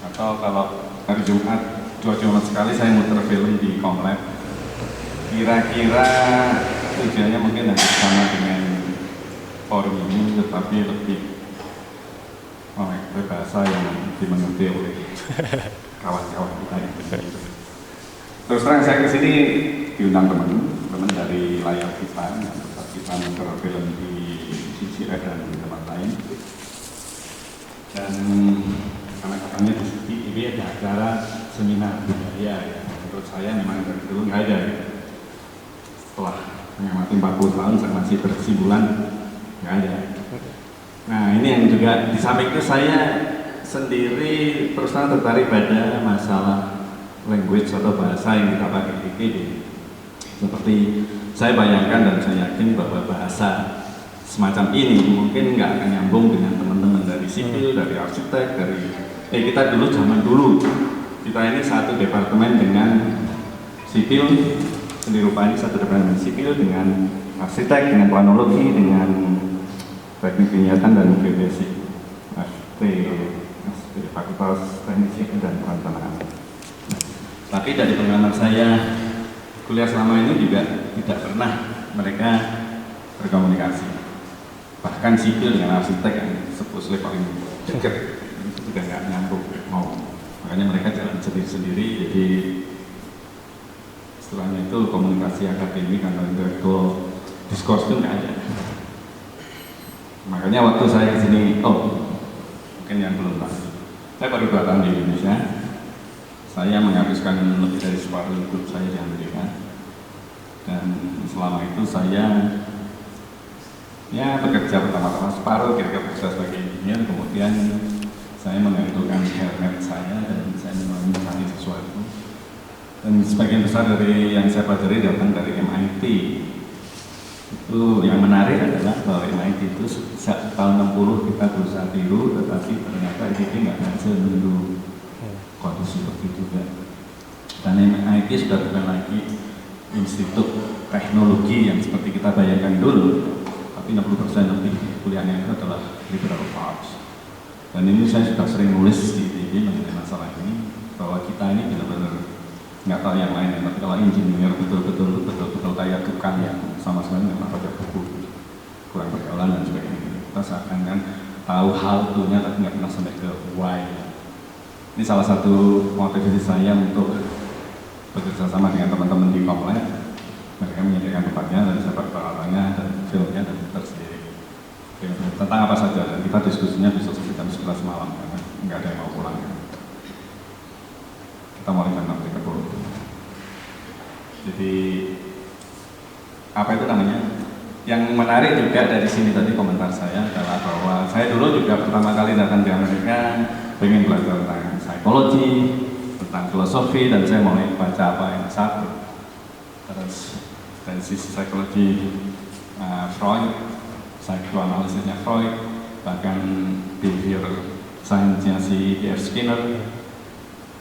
Atau kalau hari Jumat 2 Jumat sekali saya muter film di Komplek. Kira-kira tujuannya mungkin hampir sama dengan forum ini, tetapi lebih berbahasa yang dimengerti oleh kawan-kawan kita yang benar. Terus terang saya kesini diundang teman dari layar kita, tempat kita muter film di CCR dan di tempat lain. Dan karena katanya di sini ini ada acara seminar budaya ya. Menurut saya memang dari dulu nggak ada ya. Setelah mengamati 40 tahun saya masih berkesimpulan nggak ada. Nah ini yang juga di samping itu saya sendiri terus terang tertarik pada masalah language atau bahasa yang kita pakai di PKD. Seperti saya bayangkan dan saya yakin bahwa bahasa semacam ini mungkin nggak akan nyambung dengan teman-teman dari sipil, dari arsitek, dari kita dulu zaman dulu kita ini satu departemen dengan sipil, seni rupa ini satu departemen sipil dengan arsitek, dengan planologi, dengan teknik penyiaran dan geodesi, Fakultas Teknik dan Perencanaan. Tapi dari pengalaman saya kuliah selama ini juga tidak pernah mereka berkomunikasi. Bahkan sipil dengan arsitek yang supposedly paling dekat itu juga nggak nyambung mau. Makanya mereka jalan sendiri-sendiri. Jadi istilahnya itu komunikasi akademik atau intelektual diskurs itu nggak ada. Makanya waktu saya kesini, mungkin yang belum tahu, saya baru 2 tahun di Indonesia. Saya menghabiskan lebih dari separuh hidup saya di Amerika, dan selama itu saya bekerja pertama-tama separuh kira-kira bekerja sebagai engineer, kemudian saya menggantungkan helmet saya dan saya mencari sesuatu. Dan sebagian besar dari yang saya pelajari datang dari MIT. Itu yang menarik adalah bahwa MIT itu sejak tahun 60 kita berusaha tiru, tetapi ternyata ITB nggak berhasil menunggu kondisi seperti itu kan. Dan MIT sudah bukan lagi institut teknologi yang seperti kita bayangkan dulu, tapi 60% lebih kuliahnya itu adalah liberal arts. Dan ini saya sudah sering nulis di ITB mengenai masalah ini, bahwa kita ini benar-benar nggak tahu yang lain, tapi kalau engineer betul-betul kayak tukang yang sama sekali nggak pernah baca buku, kurang pergaulan dan sebagainya. Kita seakan-akan tahu how-to-nya tapi nggak pernah sampai ke why. Ini salah satu motivasi saya untuk bekerja sama dengan teman-teman di Komplek. Mereka menyediakan tempatnya dan saya peralatannya dan filmnya dan tersendiri. Tentang apa saja, dan kita diskusinya bisa sampai jam 11 malam karena nggak ada yang mau pulang. Kita mulai jam 6.30. Jadi apa itu namanya? Yang menarik juga dari sini tadi komentar saya adalah bahwa saya dulu juga pertama kali datang di Amerika pengen belajar tentang psikologi, tentang filosofi, dan saya mulai baca apa yang Sartre. terus dari sisi psikologi Freud, psikoanalisisnya Freud, bahkan behavior science-nya si P.F. Skinner.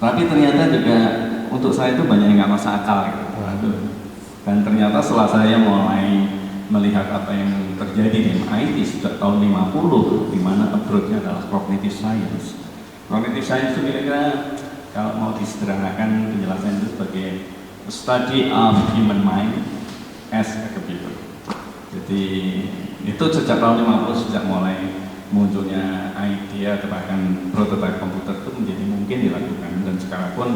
Tapi ternyata juga untuk saya itu banyak yang nggak masuk akal gitu. Dan ternyata setelah saya mulai melihat apa yang terjadi di MIT sejak tahun 50, di mana approach-nya adalah cognitive science. Cognitive science itu kira-kira kalau mau disederhanakan penjelasan itu sebagai study of human mind as a computer. Jadi itu sejak tahun 50, sejak mulai munculnya idea atau bahkan prototipe komputer itu menjadi mungkin dilakukan, dan sekarang pun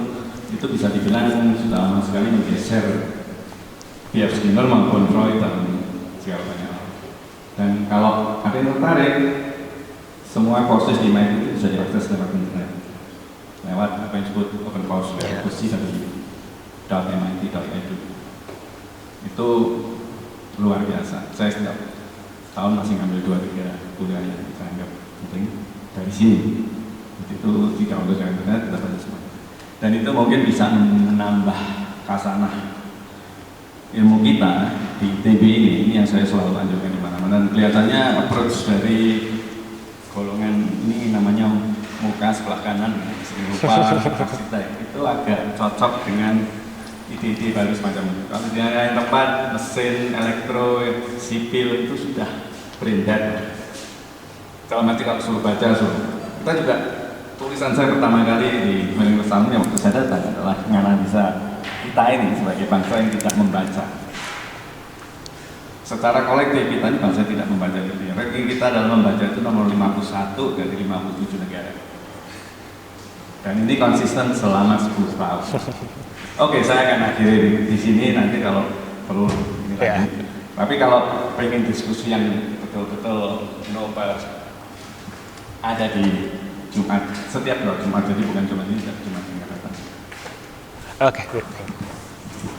itu bisa dibilang sudah lama sekali menggeser P.F. Skinner maupun Freud dan segala banyak. Dan kalau ada yang tertarik, semua proses di MIT itu bisa diakses lewat internet, lewat apa yang disebut open course, kursi .mit.edu. Itu luar biasa. Saya setiap tahun masih ngambil 2-3 kuliah yang saya anggap penting dari sini. Itu jika untuk saya internet kita baca semua. Dan itu mungkin bisa menambah khasanah ilmu kita di ITB ini yang saya selalu anjurkan di mana-mana. Dan kelihatannya approach dari golongan ini namanya muka sebelah kanan, seni rupa, arsitek, itu agak cocok dengan ide-ide baru semacam itu. Kalau dia yang tempat mesin, elektro, sipil itu sudah brain dead. Kalau nanti kalau suruh baca, kita juga tulisan saya pertama kali di Universitas yang waktu saya datang adalah menganalisa kita ini sebagai bangsa yang tidak membaca. Secara kolektif kita ini bangsa tidak membaca itu. Ranking kita dalam membaca itu nomor 51 dari 57 negara. Dan ini konsisten selama 10 tahun. Oke, saya akan akhiri di sini, nanti kalau perlu ini lagi. Tapi kalau pengen diskusi yang betul-betul Nobel ada di Jumat, setiap Jumat, jadi bukan cuma ini, Jumat yang akan datang. Oke,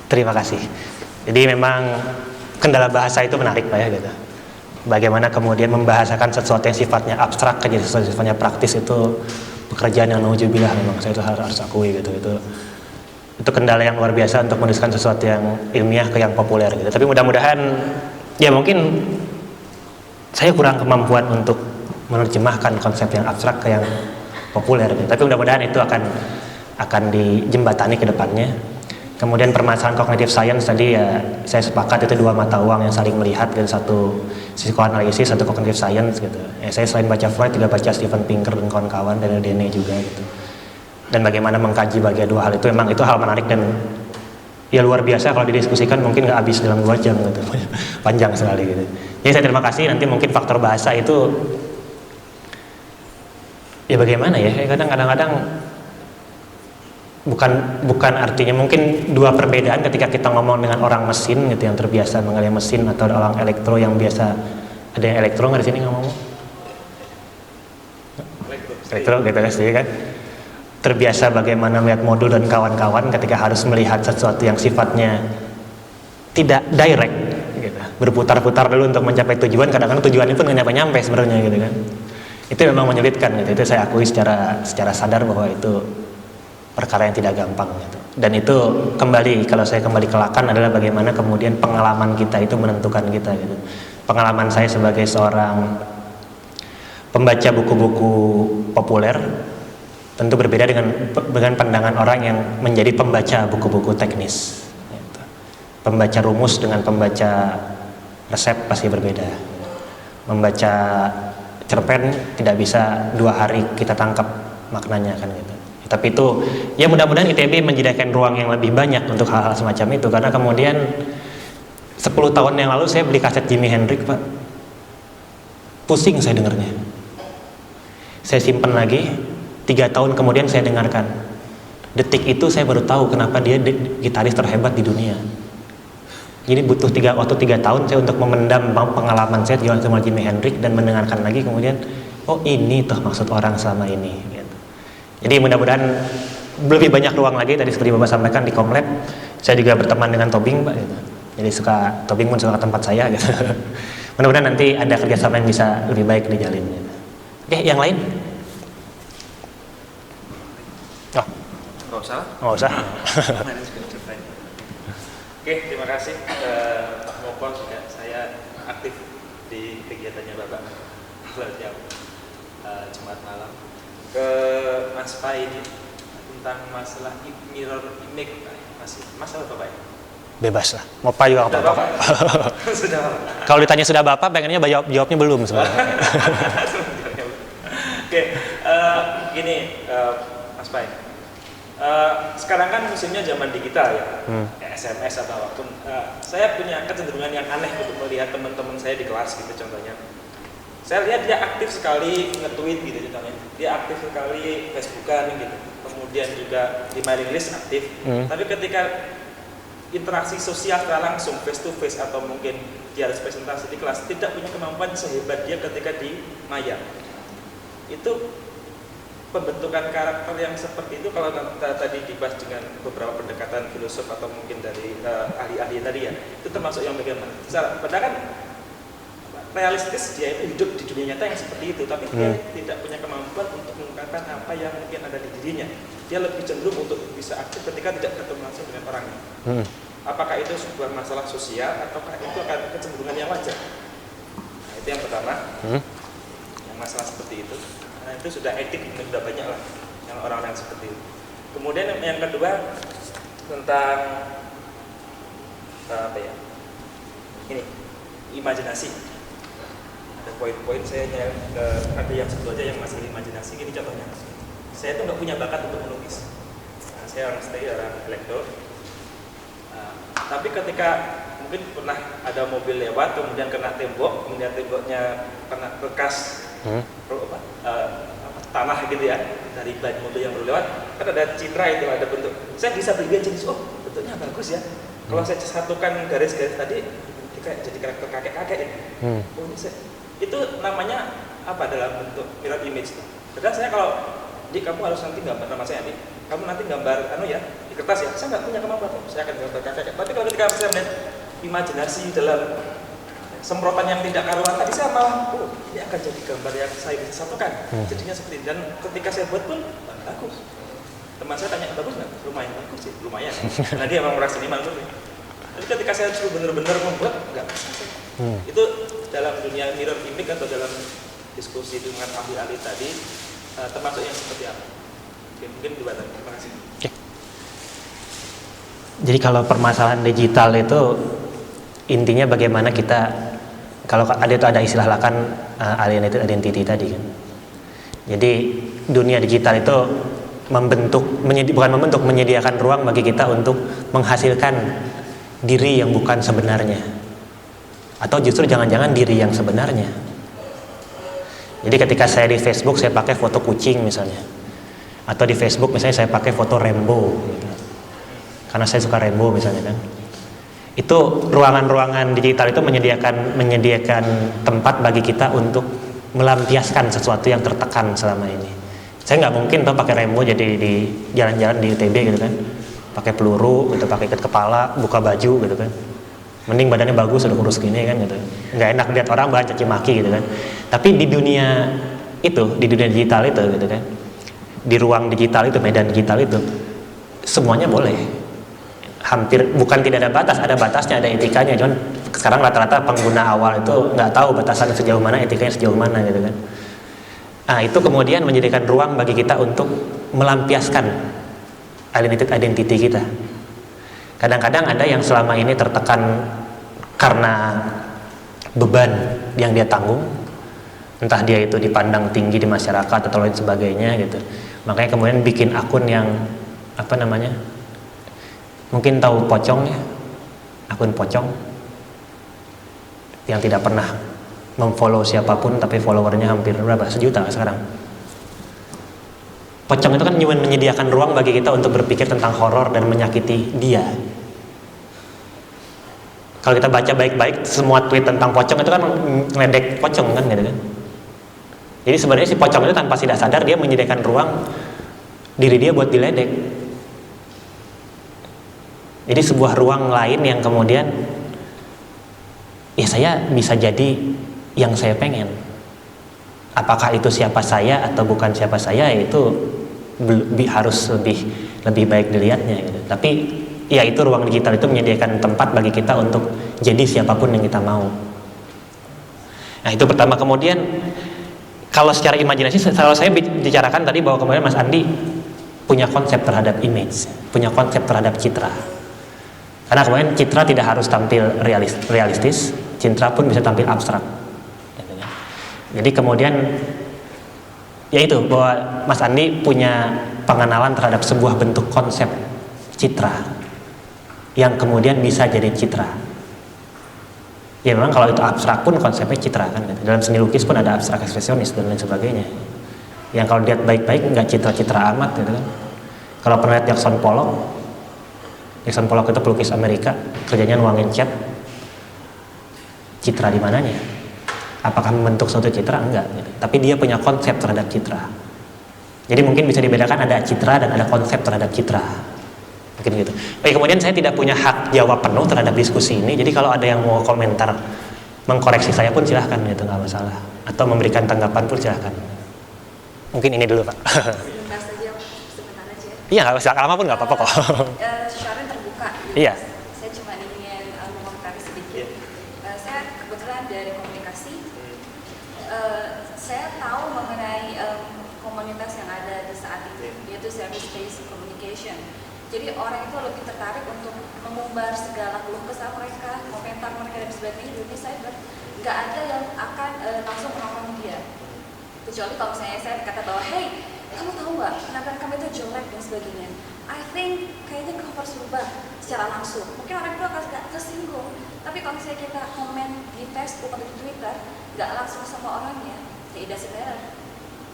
terima kasih. Jadi memang kendala bahasa itu menarik Pak ya gitu. Bagaimana kemudian membahasakan sesuatu yang sifatnya abstrak jadi sesuatu yang sifatnya praktis, itu pekerjaan yang nauzubillah, memang saya itu harus akui gitu. Itu kendala yang luar biasa untuk mendiskusikan sesuatu yang ilmiah ke yang populer gitu. Tapi mudah-mudahan ya mungkin saya kurang kemampuan untuk menerjemahkan konsep yang abstrak ke yang populer gitu. Tapi mudah-mudahan itu akan dijembatani ke depannya. Kemudian permasalahan cognitive science tadi ya saya sepakat itu dua mata uang yang saling melihat gitu, satu psikoanalisis, satu cognitive science gitu. Ya saya selain baca Freud juga baca Steven Pinker dan kawan-kawan, dan Dene juga gitu. Dan bagaimana mengkaji bagi dua hal itu, memang itu hal menarik dan ya luar biasa kalau didiskusikan mungkin nggak habis dalam 2 jam gitu. Panjang sekali gitu. Jadi saya terima kasih. Nanti mungkin faktor bahasa itu ya bagaimana ya, kadang-kadang bukan artinya mungkin dua perbedaan ketika kita ngomong dengan orang mesin gitu yang terbiasa mengenai mesin, atau orang elektro yang biasa, ada yang elektro nggak di sini ngomong? Elektro gitu kan? Terbiasa bagaimana melihat modul dan kawan-kawan ketika harus melihat sesuatu yang sifatnya tidak direct gitu. Berputar-putar dulu untuk mencapai tujuan, kadang-kadang tujuannya pun nggak nyampe sebenarnya gitu kan. Itu memang menyulitkan gitu. Itu saya akui secara sadar bahwa itu perkara yang tidak gampang gitu. Dan itu kalau saya kembali kelakan adalah bagaimana kemudian pengalaman kita itu menentukan kita gitu. Pengalaman saya sebagai seorang pembaca buku-buku populer tentu berbeda dengan pandangan orang yang menjadi pembaca buku-buku teknis gitu. Pembaca rumus dengan pembaca resep pasti berbeda. Membaca cerpen tidak bisa 2 hari kita tangkap maknanya kan gitu. Tapi itu ya mudah-mudahan ITB menyediakan ruang yang lebih banyak untuk hal-hal semacam itu, karena kemudian 10 tahun yang lalu saya beli kaset Jimi Hendrix Pak, pusing saya dengarnya, saya simpan lagi, 3 tahun kemudian saya dengarkan, detik itu saya baru tahu kenapa dia gitaris terhebat di dunia. Jadi butuh 3 tahun saya untuk memendam pengalaman saya jualan sama Jimi Hendrix dan mendengarkan lagi, kemudian oh ini tuh maksud orang selama ini. Jadi mudah-mudahan lebih banyak ruang lagi. Tadi seperti Bapak sampaikan di Komlab, saya juga berteman dengan Tobing Pak gitu. Jadi Tobing pun suka ke tempat saya gitu. Mudah-mudahan nanti ada kerjasama yang bisa lebih baik dijalin gitu. Oke, yang lain? Nggak usah. Nggak usah. Oke, terima kasih Pak Moko juga. Saya aktif di kegiatannya Bapak setiap Jumat malam. Ke Mas Pai ini tentang masalah mirror image, masih masalah Bapak ya? Bebas lah, mau apa juga Sudah apa-apa. Sudah Bapak. Kalau ditanya sudah Bapak, pengennya jawabnya belum sebenarnya. Oke, gini Mas Pai. Sekarang kan musimnya zaman digital ya, SMS atau apapun. Saya punya kecenderungan yang aneh untuk melihat teman-teman saya di kelas gitu contohnya. Saya lihat dia aktif sekali nge-tweet gitu contohnya. Dia aktif sekali Facebookan gitu. Kemudian juga di mailing list aktif. Tapi ketika interaksi sosial secara langsung face to face atau mungkin dia harus presentasi di kelas tidak punya kemampuan sehebat dia ketika di maya. Itu pembentukan karakter yang seperti itu kalau tadi dibahas dengan beberapa pendekatan filosof atau mungkin dari ahli-ahli tadi ya, itu termasuk yang bagaimana? Padahal kan realistis dia itu hidup di dunia nyata yang seperti itu, tapi dia tidak punya kemampuan untuk mengungkapkan apa yang mungkin ada di dirinya. Dia lebih cenderung untuk bisa aktif ketika tidak bertemu langsung dengan orangnya. Apakah itu sebuah masalah sosial ataukah itu akan kecenderungan yang wajar? Nah, itu yang pertama, yang masalah seperti itu. Nah, itu sudah etik, sudah banyak lah yang orang-orang seperti itu. Kemudian yang kedua tentang apa ya? Ini imajinasi. Ada poin-poin saya ada yang satu aja yang masalah imajinasi. Ini contohnya, saya tuh nggak punya bakat untuk melukis. Nah, saya orang stay, orang elektro. Tapi ketika mungkin pernah ada mobil lewat, kemudian kena tembok, kemudian temboknya kena bekas tanah gitu ya dari ban mobil yang berlewat, kan ada citra itu, ada bentuk. Saya bisa beli jenis, oh bentuknya bagus ya. Kalau saya satukan garis-garis tadi, jadi karakter kakek-kakek ini. Oh, itu namanya apa dalam bentuk mirror image. Padahal saya kalau kamu harus nanti gambar nama saya nih, kamu nanti gambar ya di kertas ya, saya nggak punya kemampuan, saya akan gambar kakek. Tapi kalau ketika saya melihat imajinasi dalam semprotan yang tidak karuan tadi, saya malah ini akan jadi gambar yang saya bisa satukan. Jadinya seperti ini. Dan ketika saya buat pun bagus. Teman saya tanya, bagus nggak? Lumayan bagus sih, lumayan. Karena dia memang orang seniman tuh. Tapi ketika saya suruh benar-benar membuat, nggak bisa sih. Itu dalam dunia mirror image atau dalam diskusi dengan ahli-ahli tadi, termasuk yang seperti apa? Oke, mungkin dua tadi. Terima kasih. Oke. Jadi kalau permasalahan digital itu intinya bagaimana kita, kalau ada istilah lah kan alienated identity tadi kan. Jadi dunia digital itu menyediakan ruang bagi kita untuk menghasilkan diri yang bukan sebenarnya, atau justru jangan-jangan diri yang sebenarnya. Jadi ketika saya di Facebook saya pakai foto kucing misalnya, atau di Facebook misalnya saya pakai foto rainbow gitu. Karena saya suka rainbow misalnya kan. Itu ruangan-ruangan digital itu menyediakan tempat bagi kita untuk melampiaskan sesuatu yang tertekan selama ini. Saya nggak mungkin tuh pakai rainbow jadi di jalan-jalan di ITB gitu kan, pakai peluru gitu, pakai ikat kepala, buka baju gitu kan. Mending badannya bagus udah kurus gini kan gitu. Nggak enak lihat orang bahan caci maki gitu kan. Tapi di dunia digital itu gitu kan, di ruang digital itu, medan digital itu, semuanya boleh. Hampir bukan tidak ada batas, ada batasnya, ada etikanya. Cuman sekarang rata-rata pengguna awal itu nggak tahu batasan sejauh mana, etikanya sejauh mana gitu kan. Nah itu kemudian menjadikan ruang bagi kita untuk melampiaskan alienated identity kita. Kadang-kadang ada yang selama ini tertekan karena beban yang dia tanggung, entah dia itu dipandang tinggi di masyarakat atau lain sebagainya gitu. Makanya kemudian bikin akun yang mungkin tahu Pocong ya, akun Pocong yang tidak pernah memfollow siapapun tapi followernya hampir berapa, 1 juta sekarang. Pocong itu kan menyediakan ruang bagi kita untuk berpikir tentang horor dan menyakiti dia. Kalau kita baca baik-baik semua tweet tentang Pocong itu kan ngeledek Pocong kan gitu kan. Jadi sebenarnya si Pocong itu tanpa tidak sadar dia menyediakan ruang diri dia buat diledek. Jadi sebuah ruang lain yang kemudian ya saya bisa jadi yang saya pengen. Apakah itu siapa saya atau bukan siapa saya, itu harus lebih baik dilihatnya gitu. Tapi ya itu ruang digital itu menyediakan tempat bagi kita untuk jadi siapapun yang kita mau. Nah itu pertama. Kemudian kalau secara imajinasi, kalau saya bicarakan tadi bahwa kemudian Mas Andi punya konsep terhadap image, punya konsep terhadap citra. Karena kemudian citra tidak harus tampil realistis, citra pun bisa tampil abstrak. Jadi kemudian yaitu bahwa Mas Andi punya pengenalan terhadap sebuah bentuk konsep citra yang kemudian bisa jadi citra. Ya memang kalau itu abstrak pun konsepnya citra kan. Dalam seni lukis pun ada abstrak ekspresionis dan lain sebagainya. Yang kalau lihat baik-baik nggak citra-citra amat gitu kan. Kalau pernah lihat Jackson Pollock itu pelukis Amerika, kerjanya nuangin cat. Citra di mananya? Apakah membentuk suatu citra? Enggak gitu. Tapi dia punya konsep terhadap citra. Jadi mungkin bisa dibedakan ada citra dan ada konsep terhadap citra. Mungkin gitu. Baik, kemudian saya tidak punya hak jawab penuh terhadap diskusi ini. Jadi kalau ada yang mau komentar, mengkoreksi saya pun silahkan, gitu, nggak masalah. Atau memberikan tanggapan pun silahkan. Mungkin ini dulu, Pak. Sebentar saja, sebentar aja. Iya, nggak usah lama pun nggak apa-apa kok. Sharon terbuka. Iya. Saya cuma ingin mengomentari sedikit. Saya kebetulan dari komunikasi. Saya tahu mengenai komunitas yang ada di saat itu, yaitu service-based communication. Jadi orang itu lebih tertarik untuk mengumbar segala keluh kesah mereka, komentar mereka dan sebagainya di dunia cyber. Nggak ada yang akan langsung menolak dia. Kecuali kalau misalnya saya berkata bahwa, hey, kamu tahu nggak penampilan kamu itu jelek dan sebagainya. I think kayaknya kamu harus berubah secara langsung. Mungkin orang itu akan tersinggung. Tapi kalau misalnya kita komen di Facebook atau di Twitter, nggak langsung sama orangnya, ya tidak sebenarnya.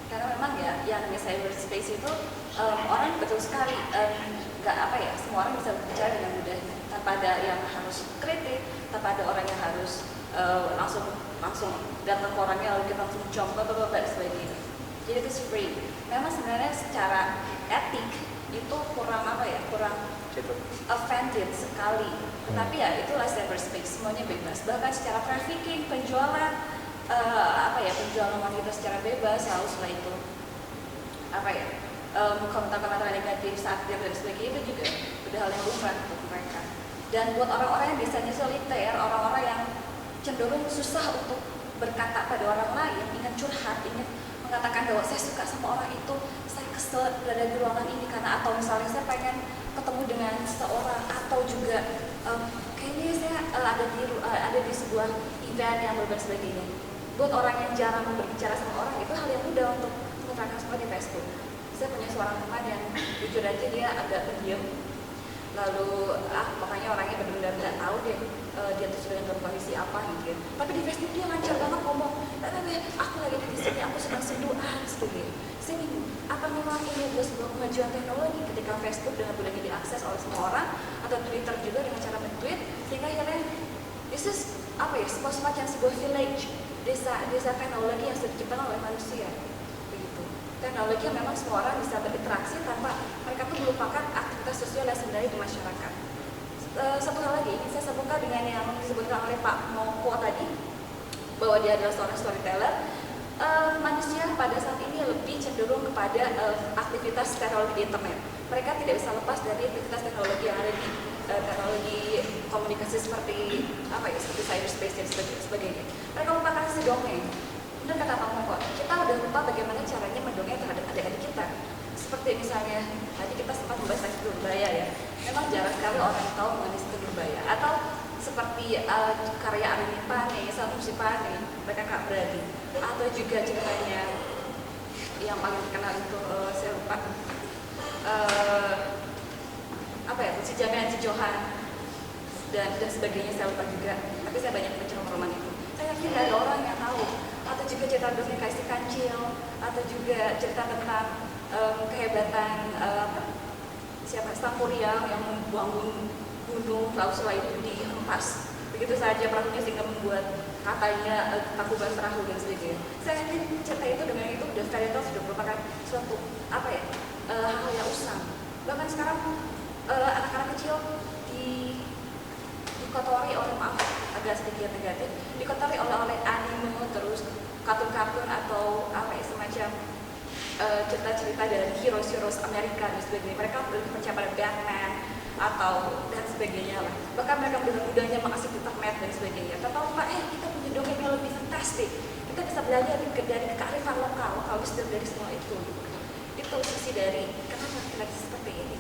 Karena memang ya, yang namanya cyberspace itu orang betul sekali nggak semua orang bisa berbicara dengan mudah tanpa ada yang harus kritik, tanpa ada orang yang harus langsung datang ke orangnya lalu kita langsung jump dan sebagainya. Jadi itu free. Memang sebenarnya secara etik itu kurang offended sekali. Tetapi ya itulah cyberspace, semuanya bebas. Bahkan secara trafficking, penjualan penjualan wanita secara bebas harus setelah itu komentar-komentar negatif saat dia dan sebagainya itu juga udah hal yang lumrah untuk mereka. Dan buat orang-orang yang biasanya soliter, orang-orang yang cenderung susah untuk berkata pada orang lain, ingin curhat, ingin mengatakan bahwa saya suka sama orang itu, saya kesel berada di ruangan ini karena, atau misalnya saya pengen ketemu dengan seseorang, atau juga kayaknya saya ada di sebuah event yang berbeda sebagainya. Buat orang yang jarang berbicara sama orang itu hal yang mudah untuk mengutarakan seperti Facebook. Saya punya seorang teman yang jujur aja dia agak pendiam, lalu pokoknya orangnya benar-benar nggak tahu deh dia tuh sudah dalam kondisi apa gitu. Tapi di Facebook dia lancar banget ngomong, aku lagi di sini, aku sedang senduhan seperti saya bingung, apa memang ini adalah sebuah kemajuan teknologi ketika Facebook dengan mudahnya diakses oleh semua orang, atau Twitter juga dengan cara men-tweet, sehingga akhirnya sebuah village, desa teknologi yang sudah diciptakan oleh manusia. Teknologi yang memang semua orang bisa berinteraksi tanpa mereka pun melupakan aktivitas sosial yang sebenarnya di masyarakat. Satu hal lagi, saya sambungkan dengan yang disebutkan oleh Pak Moko tadi, bahwa dia adalah seorang storyteller. Manusia pada saat ini lebih cenderung kepada aktivitas teknologi di internet. Mereka tidak bisa lepas dari aktivitas teknologi yang ada di teknologi komunikasi seperti seperti cyberspace dan sebagainya. Mereka merupakan si dongeng. Benar kata Pak Moko, kita udah lupa bagaimana caranya mendongeng terhadap adik-adik kita. Seperti misalnya, tadi kita sempat membahas tentang berbahaya ya. Memang jarang sekali orang tahu mengenai sistem berbahaya. Atau seperti karya Arini Pane, Sanusi Pane, mereka Kak Brady. Atau juga ceritanya yang paling terkenal itu, saya lupa. Si Jamian Cijohan dan sebagainya, saya lupa juga. Tapi saya banyak baca roman itu. Saya yakin tidak ada orang yang tahu. Atau juga cerita dongeng Kaisi Kancil, atau juga cerita tentang kehebatan Sang Kuryang yang membuang gunung Lausula itu dihempas begitu saja perahunya sehingga membuat katanya Tangkuban Perahu dan sebagainya. Saya yakin cerita itu dengan itu udah fairy tale, sudah merupakan suatu hal yang usang. Bahkan sekarang anak-anak kecil dikotori oleh, maaf agak sedikit negatif, dikotori oleh anime, terus kartun-kartun atau semacam cerita-cerita dari heroes Amerika dan sebagainya. Mereka lebih percaya pada Batman, atau dan sebagainya lah. Bahkan mereka mudah-mudahnya mengasih internet dan sebagainya. Atau Pak, kita punya dongeng yang lebih fantastik. Kita bisa belajar dari kearifan lokal wisdom dari semua itu. Itu sisi dari kenapa kita seperti ini.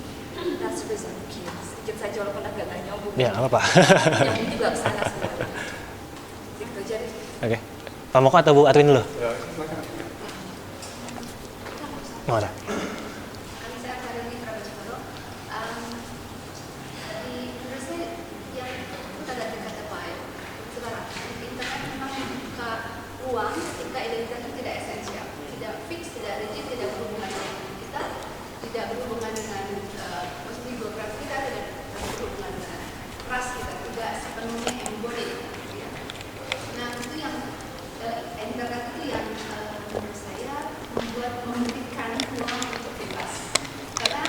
That's the reason mungkin sedikit saja walaupun agak nggak nyambung. Ya, apa? Nyambung juga ke sana sebenarnya. Gitu jadi. Oke. Pak Moko atau Bu Arwin dulu? Ya, silakan. Gimana? Saya Kareni Prabeswaro. Menurut saya yang kita dari kata baik sekarang internet memang membuka ruang ketika identitas itu tidak esensial, tidak fix, tidak rigid, tidak berhubungan dengan kita, tidak berhubungan dengan maksudnya geografi kita, tidak berhubungan dengan ras kita, tidak sepenuhnya embodied. Ya. Nah itu yang internet itu yang menurut saya memberikan ruang untuk bebas, karena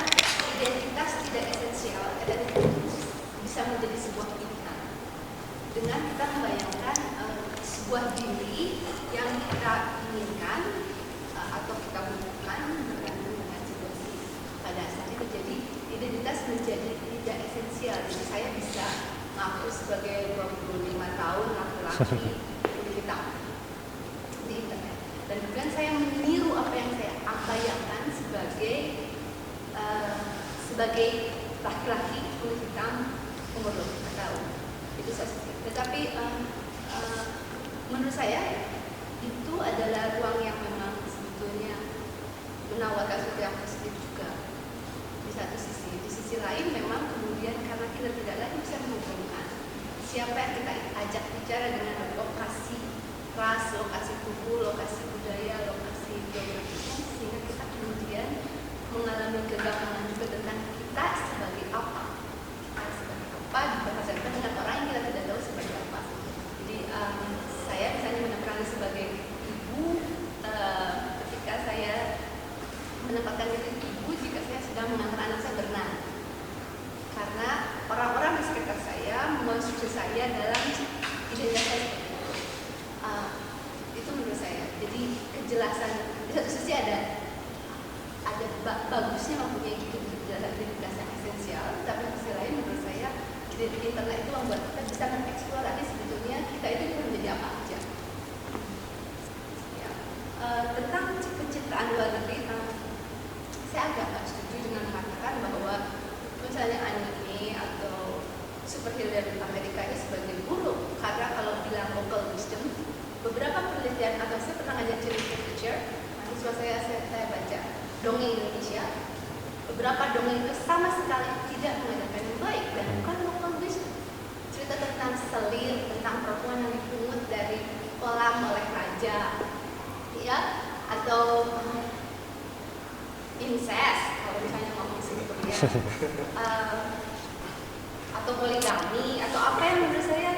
identitas tidak esensial dan itu bisa menjadi sebuah pilihan dengan kita membayangkan sebuah diri yang kita inginkan atau kita butuhkan dengan situasi pada saat itu. Jadi identitas menjadi tidak esensial. Jadi saya bisa ngaku sebagai 25 tahun laki-laki kulit hitam di internet, dan kemudian saya meniru apa yang saya bayangkan sebagai laki-laki kulit hitam umur 25 tahun. Itu saya. Tetapi menurut saya itu adalah ruang yang memang sebetulnya menawarkan sesuatu yang positif juga di satu sisi. Di sisi lain memang kemudian karena kita tidak lagi bisa menghubungkan siapa yang kita ajak bicara dengan lokasi ras, lokasi tubuh, lokasi budaya, lokasi geografisnya, sehingga kita kemudian mengalami kegampangan juga tentang kita sebagai apa, dibahaskan dengan orang yang kita tidak tahu sebagai apa. Jadi saya misalnya menempatkan sebagai ibu, ketika saya menempatkan diri ibu jika saya sedang mengantar anak saya berenang, karena orang-orang di sekitar saya mengonstruksi saya dalam identitas saya. Itu menurut saya. Jadi kejelasan di satu sisi ada bagusnya mempunyai kejelasan identitas yang esensial, tapi di sisi lain menurut saya internet itu membuat kita bisa mengeksplorasi sebetulnya kita itu bisa menjadi apa aja. Ya. Tentang penciptaan luar negeri, saya agak nggak setuju dengan mengatakan bahwa misalnya anime atau superhero dari Amerika ini sebagai buruk, karena kalau bilang local wisdom, beberapa penelitian atau saya pernah ngajak cerita teacher, mahasiswa saya baca dongeng Indonesia, beberapa dongeng itu sama sekali tidak mengajarkan yang baik dan bukan local wisdom. Cerita tentang selir, tentang perempuan yang dipungut dari kolam oleh raja, ya, atau incest kalau misalnya ngomong seperti ya, atau poligami atau apa yang menurut saya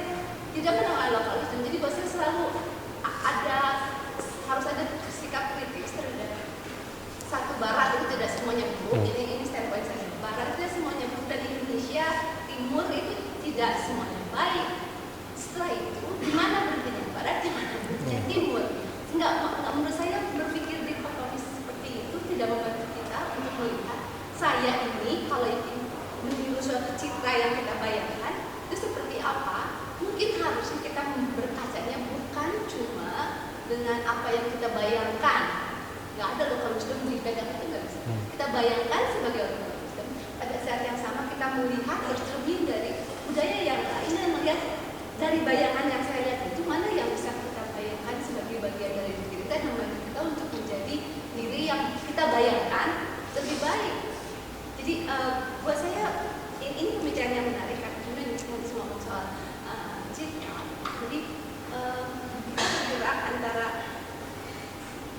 tidak menolak local wisdom. Jadi bahasanya selalu harus ada sikap kritis terhadap satu barat itu tidak semuanya buruk. Ini standpoint saya. Barat itu semuanya buruk dan Indonesia Timur itu tidak semuanya baik. Setelah itu di mana berhentinya barat, di mana berhentinya timur? Enggak, menurut saya berpikir dikotomis seperti itu tidak membantu kita untuk melihat saya ini kalau ingin meniru suatu citra yang kita bayangkan itu seperti apa. Mungkin harusnya kita berkacanya bukan cuma dengan apa yang kita bayangkan. Nggak ada local wisdom dipegang itu nggak bisa. Kita bayangkan sebagai local wisdom. Pada saat yang sama kita melihat tercermin dari budaya yang lain dan melihat dari bayangan yang saya lihat itu mana yang bisa kita bayangkan sebagai bagian dari diri kita dan membantu kita untuk menjadi diri yang kita bayangkan lebih baik. Jadi buat saya ini pembicaraan yang menarik karena kemudian semua soal citra. Jadi kita bergerak antara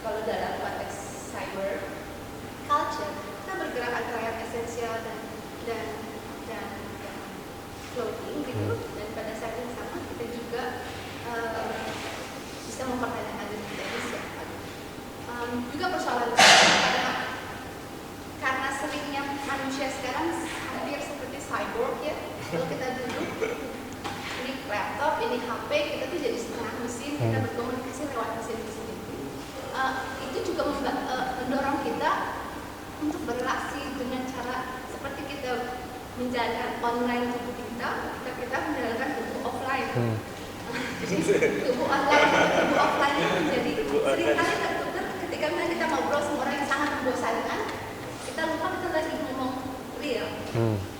kalau dalam konteks cyber culture kita bergerak antara yang esensial dan floating gitu, dan pada saat yang sama kita juga bisa mempertanyakan diri kita ini siapa. Juga persoalan karena seringnya manusia sekarang hampir seperti cyborg ya. Kalau kita duduk ini laptop, ini HP, kita tuh jadi setengah mesin, kita berkomunikasi lewat mesin-mesin itu. Itu juga mendorong kita untuk berrelasi dengan cara seperti kita menjalankan online tubuh kita menjalankan tubuh offline. Tubuh online, tubuh offline itu menjadi seringkali tertukar ketika kita ngobrol sama orang yang sangat membosankan. Kita lupa kita lagi ngomong real.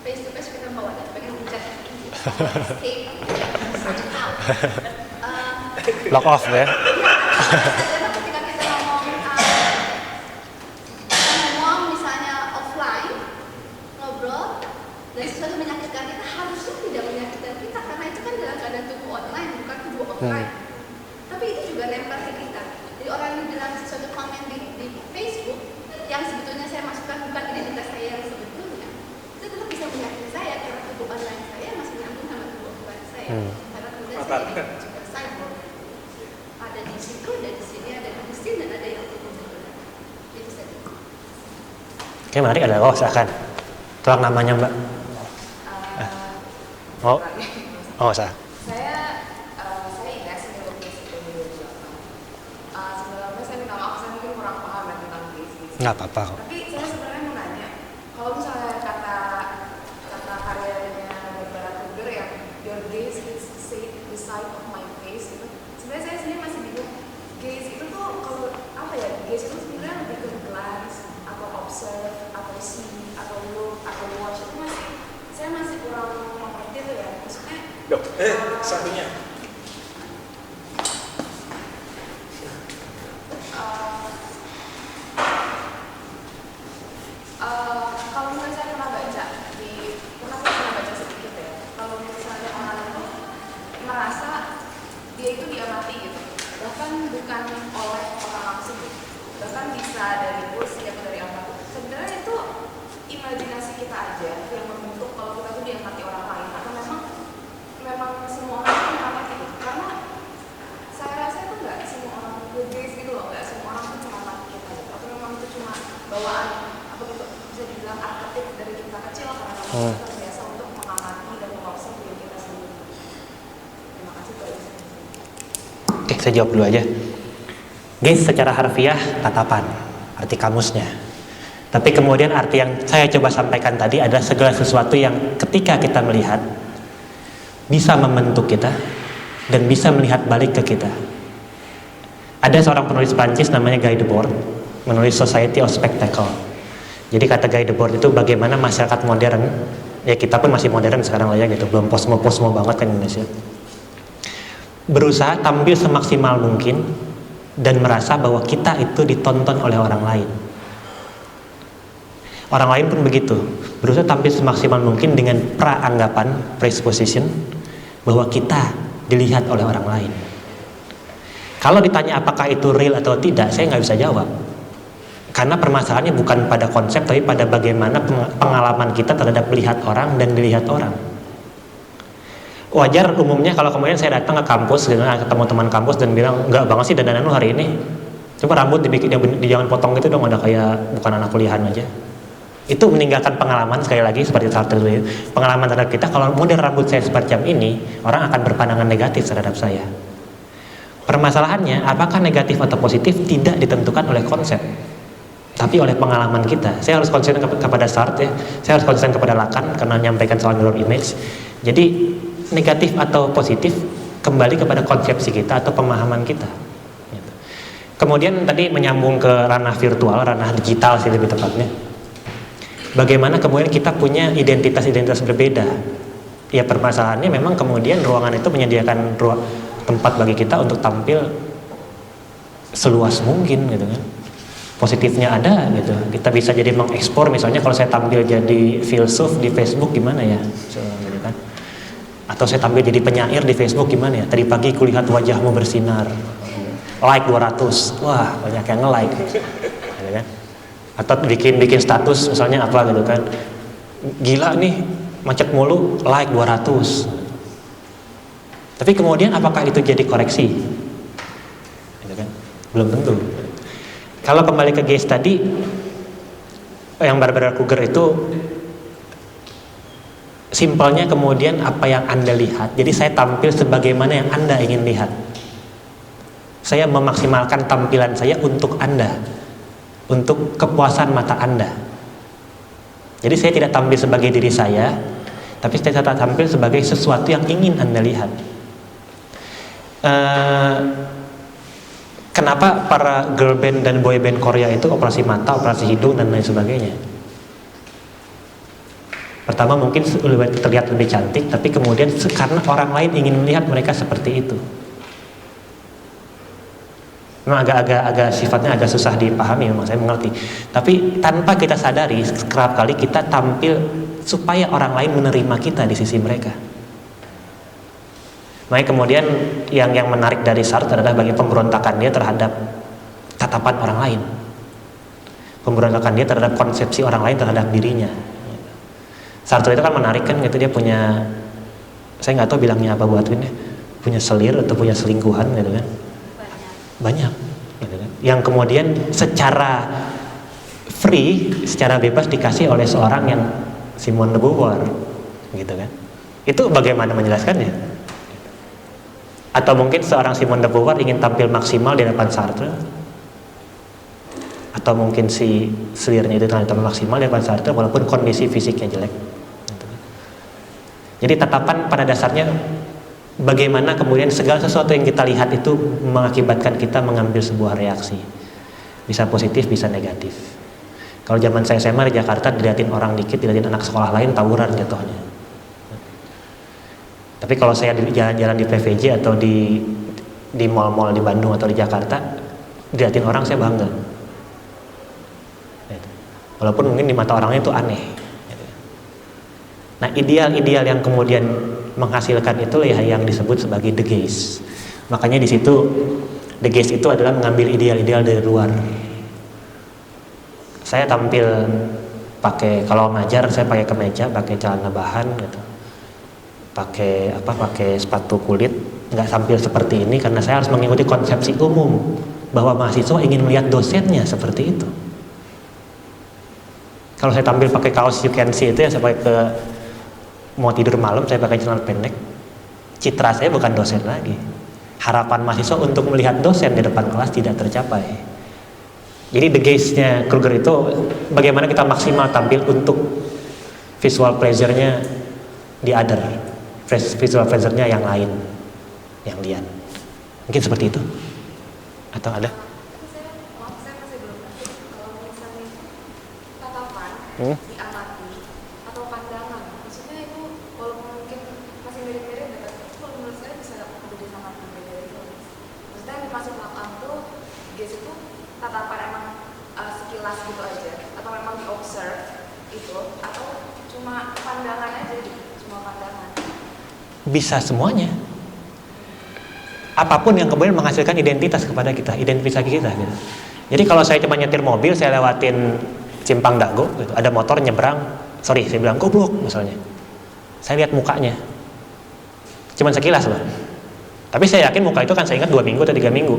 Face to face kita bawa dan pengen hujat. Escape, sign out. Lock off ya. Karena ketika kita ngomong misalnya offline, ngobrol, dan sesuatu menyakitkan kita, harusnya tidak menyakitkan kita karena itu kan dalam keadaan tubuh online, bukan tubuh offline. Tapi itu juga lempar ke kita. Jadi orang yang bilang sesuatu komen di Facebook yang sebetulnya saya masukkan bukan identitas saya yang sebetulnya, itu tetap bisa menyakiti saya karena tubuh online saya masih nyambung sama tubuh offline saya. Karena kemudian saya juga cyber. Ada di situ, ada di sini, ada di mesin, dan ada yang itu saja. Oke, menarik ada. Oh, silakan. Tuang namanya Mbak. Oh, sah. Saya Ines, ini lukis dari 2008. Sebenarnya saya minta maaf, saya mungkin kurang paham ya tentang bisnis. Nggak apa-apa kok. Tapi saya sebenarnya mau nanya, kalau misalnya kata karyanya Barbara Kruger yang your gaze is the side of my face itu, sebenarnya saya sendiri masih bingung. Gaze itu tuh kalau apa ya? Gaze itu sebenarnya lebih ke glance atau observe atau see atau look atau watch itu saya masih kurang mengerti tuh ya. Maksudnya Satunya. Kalau misalnya saya pernah baca sedikit ya. Kalau misalnya orang itu merasa dia itu diamati gitu, bahkan bukan oleh orang langsung, bahkan bisa dari kursi atau dari apa. Sebenarnya itu imajinasi kita aja yang membentuk kalau kita tuh diamati orang lain, atau memang semua orang itu mengamati gitu. Karena saya rasa itu nggak semua orang nge-gaze gitu loh, nggak semua orang tuh cuma mati kita gitu. Atau memang itu cuma bawaan apa gitu, bisa dibilang arketip dari kita kecil karena kita terbiasa untuk mengamati dan mengobservasi diri kita sendiri. Terima kasih Pak. Oke, saya jawab dulu aja. Gaze secara harfiah tatapan, arti kamusnya. Tapi kemudian arti yang saya coba sampaikan tadi adalah segala sesuatu yang ketika kita melihat bisa membentuk kita dan bisa melihat balik ke kita. Ada seorang penulis Prancis namanya Guy Debord menulis Society of Spectacle. Jadi kata Guy Debord itu bagaimana masyarakat modern, ya kita pun masih modern sekarang lah ya gitu, belum posmo banget kan Indonesia, berusaha tampil semaksimal mungkin dan merasa bahwa kita itu ditonton oleh orang lain. Orang lain pun begitu, berusaha tampil semaksimal mungkin dengan pra-anggapan, presupposition, bahwa kita dilihat oleh orang lain. Kalau ditanya apakah itu real atau tidak, saya nggak bisa jawab. Karena permasalahannya bukan pada konsep, tapi pada bagaimana pengalaman kita terhadap melihat orang dan dilihat orang. Wajar umumnya kalau kemudian saya datang ke kampus, ketemu teman kampus dan bilang, enggak banget sih dandanan lu hari ini. Coba rambut dibikin, jangan potong gitu dong, ada kayak bukan anak kuliahan aja. Itu meninggalkan pengalaman, sekali lagi seperti saat tadi, pengalaman terhadap kita. Kalau model rambut saya seperti ini, orang akan berpandangan negatif terhadap saya. Permasalahannya, apakah negatif atau positif tidak ditentukan oleh konsep, tapi oleh pengalaman kita. Saya harus konsen kepada Sartre ya, saya harus konsen kepada Lacan karena menyampaikan soal mirror image. Jadi negatif atau positif kembali kepada konsepsi kita atau pemahaman kita. Kemudian tadi menyambung ke ranah virtual, ranah digital sih lebih tepatnya. Bagaimana kemudian kita punya identitas-identitas berbeda. Ya permasalahannya memang kemudian ruangan itu menyediakan tempat bagi kita untuk tampil seluas mungkin gitu kan. Positifnya ada gitu. Kita bisa jadi mengekspor, misalnya kalau saya tampil jadi filsuf di Facebook gimana ya? Gitu kan. Atau saya tampil jadi penyair di Facebook gimana ya? Tadi pagi kulihat wajahmu bersinar. Like 200. Wah, banyak yang nge-like. Gitu kan. Atau bikin status misalnya apa gitu kan, gila nih macet mulu, like 200. Tapi kemudian apakah itu jadi koreksi gitu kan? Belum tentu. Kalau kembali ke gaze tadi yang Barbara Kruger itu simpelnya kemudian apa yang Anda lihat, jadi saya tampil sebagaimana yang Anda ingin lihat. Saya memaksimalkan tampilan saya untuk Anda, untuk kepuasan mata Anda. Jadi saya tidak tampil sebagai diri saya, tapi saya tetap tampil sebagai sesuatu yang ingin Anda lihat. Kenapa para girl band dan boy band Korea itu operasi mata, operasi hidung dan lain sebagainya? Pertama mungkin terlihat lebih cantik, tapi kemudian karena orang lain ingin melihat mereka seperti itu. Memang agak sifatnya agak susah dipahami, memang saya mengerti. Tapi tanpa kita sadari, kerap kali kita tampil supaya orang lain menerima kita di sisi mereka. Makanya kemudian yang menarik dari Sartre adalah bagi pemberontakan dia terhadap tatapan orang lain. Pemberontakan dia terhadap konsepsi orang lain terhadap dirinya. Sartre itu kan menarik kan, gitu, dia punya, saya nggak tahu bilangnya apa buat ini, punya selir atau punya selingkuhan gitu kan. Banyak gitu kan. Yang kemudian secara free, secara bebas dikasih oleh seorang yang Simone de Beauvoir gitu kan. Itu bagaimana menjelaskannya? Atau mungkin seorang Simone de Beauvoir ingin tampil maksimal di hadapan Sartre, atau mungkin si selirnya itu tampil maksimal di hadapan Sartre walaupun kondisi fisiknya jelek gitu kan. Jadi tatapan pada dasarnya bagaimana kemudian segala sesuatu yang kita lihat itu mengakibatkan kita mengambil sebuah reaksi. Bisa positif, bisa negatif. Kalau zaman saya SMA di Jakarta, dilihatin orang dikit, dilihatin anak sekolah lain, tawuran jatuhnya. Tapi kalau saya jalan-jalan di PVJ atau di mall-mall di Bandung atau di Jakarta, dilihatin orang saya bangga. Walaupun mungkin di mata orangnya itu aneh. Nah, ideal-ideal yang kemudian menghasilkan itu ya yang disebut sebagai the gaze. Makanya di situ the gaze itu adalah mengambil ideal-ideal dari luar. Saya tampil kalau ngajar saya pakai kemeja, pakai celana bahan gitu. Pakai sepatu kulit, nggak tampil seperti ini karena saya harus mengikuti konsepsi umum bahwa mahasiswa ingin melihat dosennya seperti itu. Kalau saya tampil pakai kaos you can see itu ya, saya pakai mau tidur malam saya pakai celana pendek, citra saya bukan dosen lagi. Harapan mahasiswa untuk melihat dosen di depan kelas tidak tercapai. Jadi the gaze-nya Kruger itu bagaimana kita maksimal tampil untuk visual pleasure-nya di other, visual pleasure-nya yang lain, yang lihat. Mungkin seperti itu. Atau ada? Saya masih belum ngerti kalau misalnya tatapan diamati atau pandangan, maksudnya itu walaupun mungkin masih mirip-mirip ya, tapi kalau menurut saya bisa berbeda sangat berbeda itu. Maksudnya yang dimaksud makam tuh gaze itu tatapan emang sekilas gitu aja, atau memang di observe itu, atau cuma pandangan aja gitu, cuma pandangan. Bisa semuanya. Apapun yang kemudian menghasilkan identitas kepada kita, identitas kita gitu. Jadi kalau saya cuma nyetir mobil, saya lewatin Simpang Dago gitu, ada motor nyebrang, saya bilang goblok misalnya. Saya lihat mukanya. Cuman sekilas loh. Tapi saya yakin muka itu kan saya ingat 2 minggu atau 3 minggu.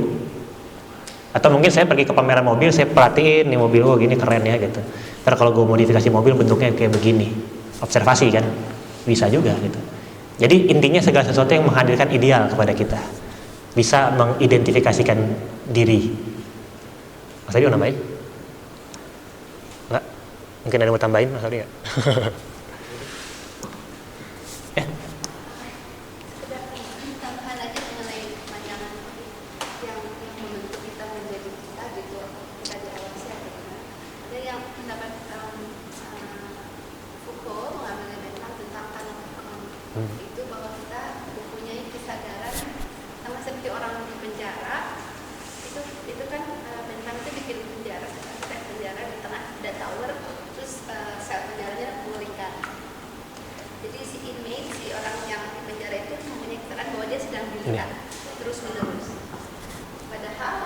Atau mungkin saya pergi ke pameran mobil, saya perhatiin nih mobil, oh gini keren ya gitu. Ntar kalau gue modifikasi mobil bentuknya kayak begini. Observasi kan, bisa juga gitu. Jadi intinya segala sesuatu yang menghadirkan ideal kepada kita, bisa mengidentifikasikan diri. Mas Adi mau nambahin? Enggak? Mungkin ada mau tambahin Mas Adi ya? Tambahkan lagi mengenai pandangan yang membentuk kita menjadi kita gitu, kita di alam siapa gitu. Ada yang pendapat Foucault mengambil tentang itu bahwa kita mempunyai kesadaran sama seperti orang di penjara. Itu kan bentang itu bikin penjara, penjara di tengah ada tower, terus sel penjaranya mengelingkar. Jadi si inmate, si orang yang di penjara itu mempunyai kesadaran bahwa dia sedang dilihat terus menerus. Padahal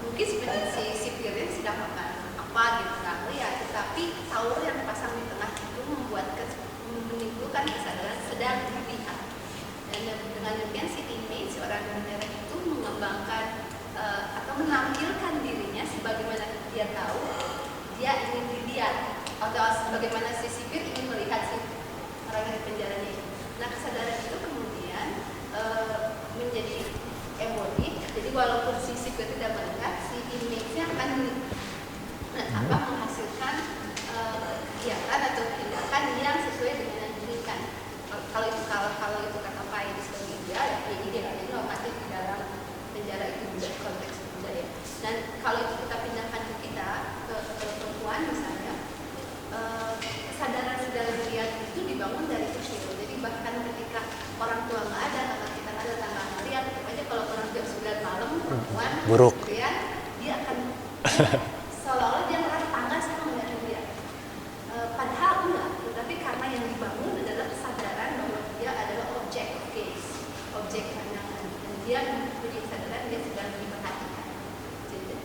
mungkin si sipirnya sedang makan apa gitu nggak melihat, tetapi tower yang pasang di tengah itu menimbulkan kesadaran sedang dilihat. Dan dengan demikian si inmate, si orang di penjara itu mengembangkan atau menampilkan dirinya sebagaimana dia tahu dia ingin dilihat, atau sebagaimana si sipir ingin melihat si orang yang di penjaranya itu. Nah, kesadaran itu kemudian menjadi embodik. Jadi walaupun si sipir tidak melihat, si image-nya akan menghasilkan Buruk. kemudian dia akan seolah-olah dia merasa tangga sama melihat dia. Padahal enggak, tetapi karena yang dibangun adalah kesadaran bahwa dia adalah objek gaze, objek pandangan, dan dia mempunyai kesadaran dia sedang diperhatikan.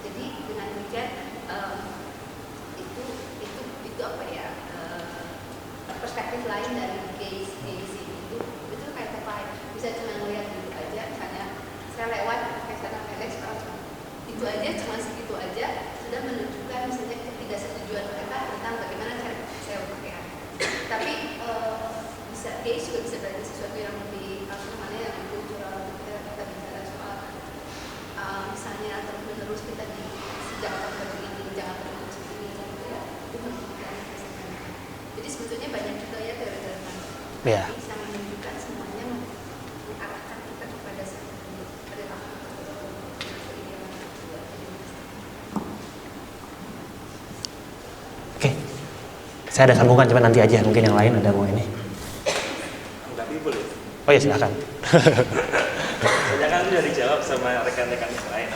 Jadi dengan demikian itu apa ya, perspektif lain dari gaze itu kayak apa ya, bisa cuma ngeliat gitu aja. Misalnya saya lewat kayak sana pendek sekarang itu aja, cuma segitu aja sudah menunjukkan misalnya ketidaksetujuan mereka tentang bagaimana cara saya berpakaian. Tapi bisa gaze juga bisa berarti sesuatu yang lebih namanya yang kultural. Kita bicara soal misalnya terus menerus kita di sejak tahun ini jangan terus seperti ini gitu ya, itu menunjukkan kesadaran. Jadi sebetulnya banyak juga ya teori-teori Ya. bisa menunjukkan semuanya mengarahkan kita kepada satu perilaku. Oke. Saya ada sambungan, cuma nanti aja, mungkin yang lain ada mau ini. Enggak boleh. Oh ya silakan. Banyak kan sudah dijawab sama rekan-rekan yang lain.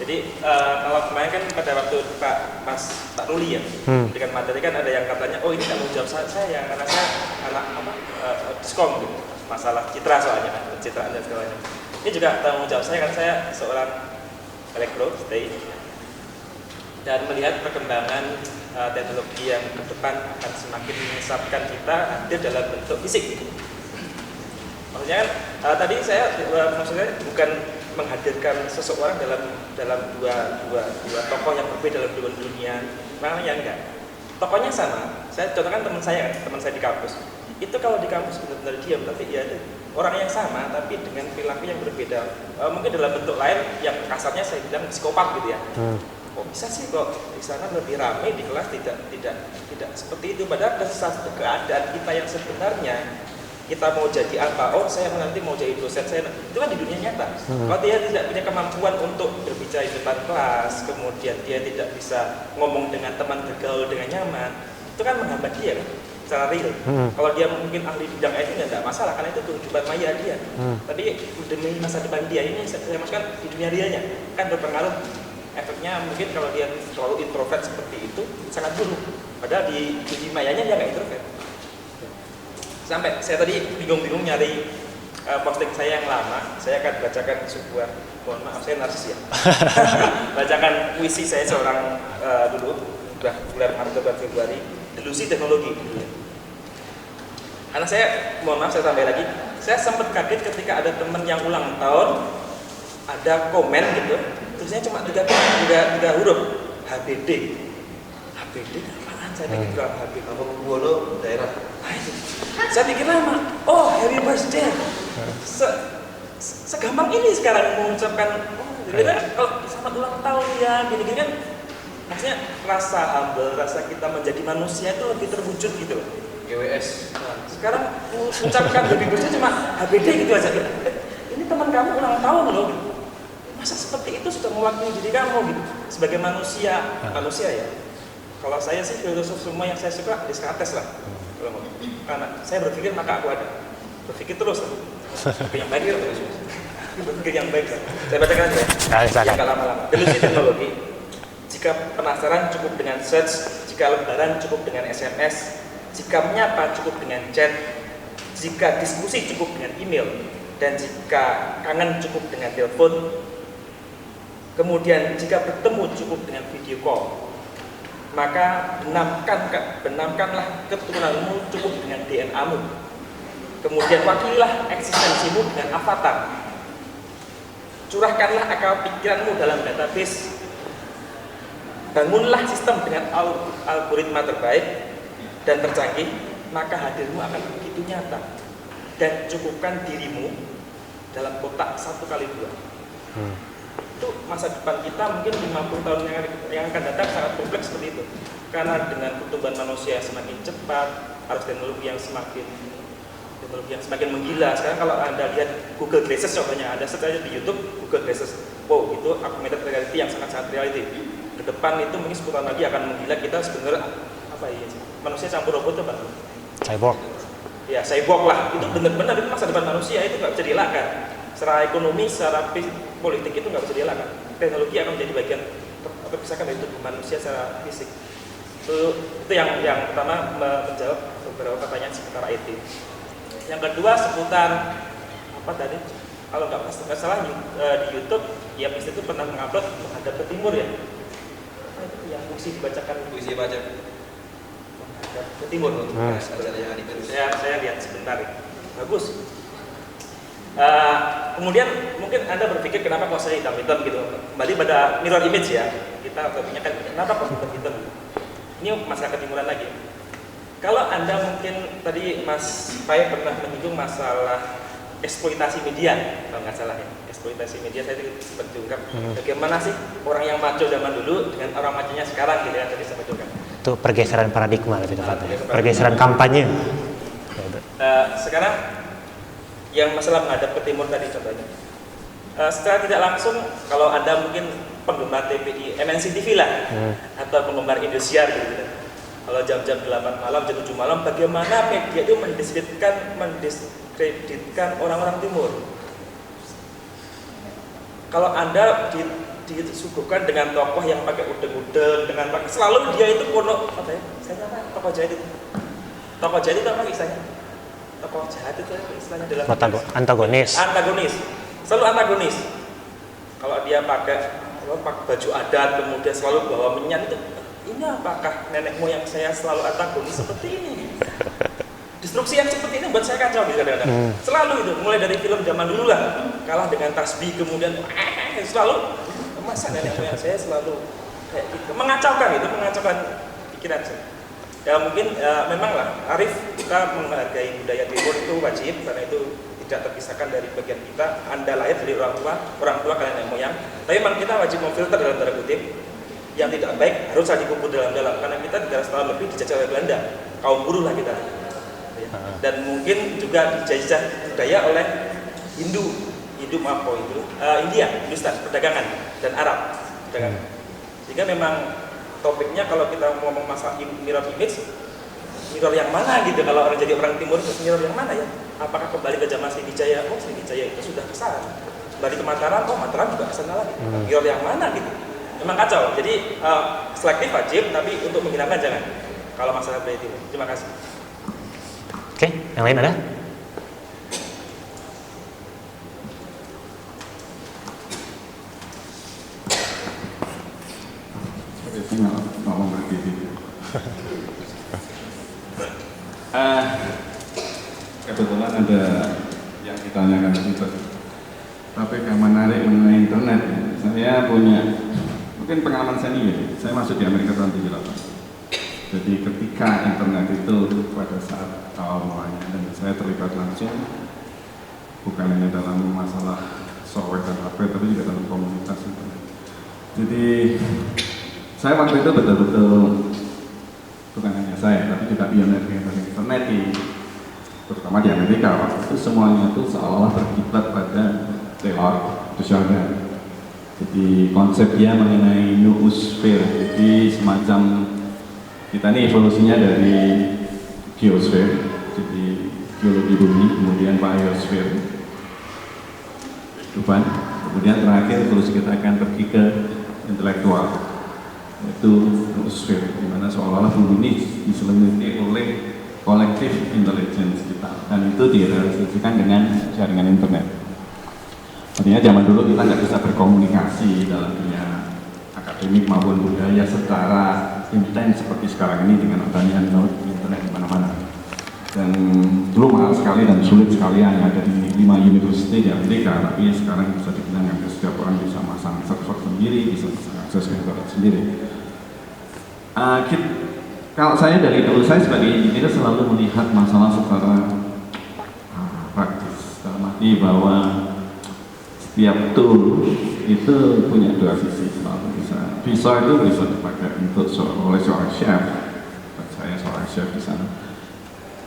Jadi kalau kemarin kan pada waktu Pak Ruli ya, dengan materi kan ada yang katanya, oh ini tanggung jawab saya karena saya anak diskom gitu, masalah citra soalnya kan, pencitraan dan segalanya. Ini juga tanggung jawab saya karena saya seorang elektro stay dan melihat perkembangan teknologi yang ke depan akan semakin menyesatkan kita hadir dalam bentuk fisik. Maksudnya kan tadi maksudnya bukan menghadirkan seseorang dalam dua tokoh yang berbeda dalam dua dunia, makanya enggak. Tokohnya sama. Saya contohkan teman saya di kampus. Itu kalau di kampus benar-benar diam, tapi ya itu orang yang sama tapi dengan perilaku yang berbeda. Mungkin dalam bentuk lain yang kasarnya saya bilang psikopat gitu ya. Kok bisa sih kok di sana lebih ramai, di kelas tidak seperti itu. Padahal keadaan kita yang sebenarnya kita mau jadi apa? Oh, saya nanti mau jadi dosen. Itu kan di dunia nyata. Kalau dia tidak punya kemampuan untuk berbicara di depan kelas, kemudian dia tidak bisa ngomong dengan teman, bergaul dengan nyaman, itu kan menghambat dia kan, secara real. Kalau dia mungkin ahli bidang IT nggak masalah, karena itu kehidupan maya dia. Tapi demi masa depan dia ini saya masukkan di dunia rianya kan berpengaruh. Efeknya mungkin kalau dia terlalu introvert seperti itu sangat buruk. Padahal di dunia mayanya dia nggak introvert. Sampai saya tadi bingung-bingung nyari posting saya yang lama. Saya akan bacakan sebuah, mohon maaf saya narsis ya, bacakan puisi saya seorang dulu, udah bulan Maret atau bulan Februari, delusi teknologi. Karena saya, mohon maaf saya tambah lagi, saya sempat kaget ketika ada teman yang ulang tahun, ada komen gitu, terusnya cuma tiga huruf, HBD. HBD apaan? Saya pikir HBD. Apa Buwono daerah? Saya pikir lama, oh happy birthday. Segampang ini sekarang mengucapkan, kalau selamat ulang tahun ya, gini-gini kan. Maksudnya rasa humble, rasa kita menjadi manusia itu lebih terwujud gitu loh. GWS. Nah, sekarang mengucapkan happy birthday cuma HBD gitu aja. Ini teman kamu ulang tahun loh. Masa seperti itu sudah mewakili diri kamu gitu. Sebagai manusia ya. Kalau saya sih filosof semua yang saya suka Descartes lah. Karena saya berpikir maka aku ada. Berpikir terus lah. Berpikir yang baik terus. Berpikir yang baik lah. Saya bacakan aja. Yang gak lama-lama. Delusi teknologi. Jika penasaran cukup dengan search, jika lebaran cukup dengan SMS, jika menyapa cukup dengan chat, jika diskusi cukup dengan email, dan jika kangen cukup dengan telepon, kemudian jika bertemu cukup dengan video call, maka benamkanlah keturunanmu cukup dengan DNA-mu. Kemudian wakililah eksistensimu dengan avatar. Curahkanlah akal pikiranmu dalam database. Bangunlah sistem dengan algoritma terbaik dan tercanggih, maka hadirmu akan begitu nyata. Dan cukupkan dirimu dalam kotak 1x2. Itu masa depan kita mungkin 50 tahun yang akan datang sangat kompleks seperti itu. Karena dengan pertumbuhan manusia yang semakin cepat, harus teknologi yang semakin menggila. Sekarang kalau Anda lihat Google Glasses contohnya, Anda search aja di YouTube Google Glasses. Wow, itu augmented reality yang sangat-sangat reality. Ke depan itu mungkin 10 tahun lagi akan menggila kita sebenarnya apa ya? Manusia campur robot itu apa? Cyborg. Ya, cyborg lah. Itu benar-benar itu masa depan manusia, itu nggak bisa dielakkan. secara ekonomi, secara politik itu nggak bisa dielakkan. Teknologi akan menjadi bagian terpisahkan dari tubuh manusia secara fisik. Itu yang pertama menjawab beberapa pertanyaan seputar IT. Yang kedua seputar apa tadi? Kalau nggak salah di YouTube, ya Mister itu pernah mengupload menghadap ke timur ya. Apa itu yang puisi dibacakan? Puisi baca. Menghadap ke timur. Saya lihat sebentar ya. Bagus. Kemudian mungkin Anda berpikir kenapa kok saya hitam-hitam gitu. Kembali pada mirror image ya. Kita tanyakan kenapa kok hitam-hitam. Ini masalah ketimuran lagi. Kalau Anda mungkin tadi Mas Pai pernah menyinggung masalah eksploitasi media, kalau nggak salah ya, eksploitasi media saya sempat diungkap. Bagaimana sih orang yang maco zaman dulu dengan orang maconya sekarang gitu ya, tadi sempat diungkap. Itu pergeseran paradigma lebih tepatnya, pergeseran kampanye. Sekarang yang masalah menghadap ke timur tadi contohnya, secara tidak langsung kalau Anda mungkin penggemar TVI, MNC TV lah, atau penggemar Indosiar gitu. Kalau jam-jam 8 malam, jam 7 malam, bagaimana media itu mendiskreditkan orang-orang timur. Kalau Anda disuguhkan dengan tokoh yang pakai udeng-udeng, dengan selalu dia itu kono, apa ya? Saya apa? Tokoh jahat itu. Tokoh jahat itu apa istilahnya? Tokoh jahat itu istilahnya adalah antagonis. Antagonis. Selalu antagonis. Kalau dia pakai baju adat, kemudian selalu bawa menyan itu. Ini apakah nenek moyang saya selalu antagonis seperti ini? Destruksi yang seperti ini buat saya kacau gitu kadang-kadang. Selalu itu, mulai dari film zaman dulu lah, kalah dengan tasbih, kemudian selalu masa nenek moyang saya selalu kayak gitu, mengacaukan pikiran saya. Ya mungkin memang lah, Arif kita menghargai budaya timur itu wajib karena itu tidak terpisahkan dari bagian kita. Anda lahir dari orang tua kalian nenek moyang, tapi memang kita wajib memfilter dalam tanda kutip. Yang tidak baik harus dikubur dalam-dalam karena kita 300 tahun lebih dijajah oleh Belanda, kaum buruh lah kita. Dan mungkin juga dijajah budaya oleh India, Hindustan, perdagangan dan Arab perdagangan. Sehingga memang topiknya kalau kita ngomong masalah mirror image, mirror yang mana gitu, kalau orang jadi orang timur itu mirror yang mana ya? Apakah kembali ke zaman Sriwijaya? Oh Sriwijaya itu sudah kesana. Kembali ke Mataram, oh Mataram juga kesana lagi. Mirror yang mana gitu? Memang kacau, jadi selektif wajib, tapi untuk menghilangkan jangan. Kalau masalah budaya timur. Terima kasih. Oke, yang lain ada? Saya nggak mau berdiri. Kebetulan ada yang ditanyakan itu, tapi yang menarik mengenai internet. Saya punya mungkin pengalaman saya nih, saya masuk di Amerika tahun 78. Jadi ketika internet itu pada saat awal mulanya dan saya terlibat langsung bukan hanya dalam masalah software dan hardware tapi juga dalam komunitas internet. Jadi saya waktu itu betul-betul bukan hanya saya tapi juga pionir internet terutama di Amerika. Waktu itu semuanya itu seolah-olah berkiblat pada Taylor Sheridan. Jadi konsep dia mengenai noosphere, jadi semacam kita ini evolusinya dari geosfer, jadi geologi bumi, kemudian biosphere, kehidupan, kemudian terakhir evolusi kita akan pergi ke intelektual, yaitu noosphere, di mana seolah-olah bumi ini diselimuti oleh kolektif intelligence kita, dan itu direalisasikan dengan jaringan internet. Artinya zaman dulu kita nggak bisa berkomunikasi dalam dunia akademik maupun budaya secara intens seperti sekarang ini dengan adanya internet di mana-mana. Dan dulu mahal sekali dan sulit sekali, hanya ada di 5 universitas di Amerika, tapi sekarang bisa dibilang hampir setiap orang bisa masang server sendiri, bisa akses ke internet sendiri. Kalau saya dari dulu, saya sebagai engineer selalu melihat masalah secara praktis, dalam arti bahwa setiap tool itu punya dua sisi, selalu bisa itu bisa dipakai untuk oleh seorang chef, saya seorang chef di sana,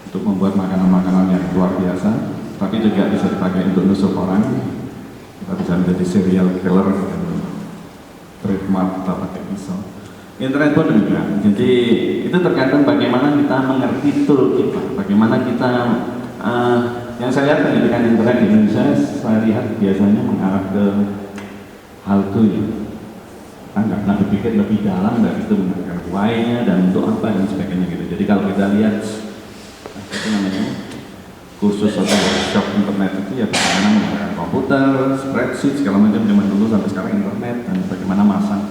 untuk membuat makanan-makanan yang luar biasa, tapi juga bisa dipakai untuk nusuk orang, kita bisa menjadi serial killer dan trademark kita pakai pisau. Internet pun demikian, jadi itu tergantung bagaimana kita mengerti tool kita, bagaimana kita Yang saya lihat pendidikan internet di Indonesia, saya lihat biasanya mengarah ke how to ya. Kan nggak pernah berpikir lebih dalam dari itu menggunakan why-nya dan untuk apa dan sebagainya gitu. Jadi kalau kita lihat apa namanya kursus atau workshop internet itu ya bagaimana menggunakan komputer, spreadsheet segala macam zaman dulu sampai sekarang internet dan bagaimana masang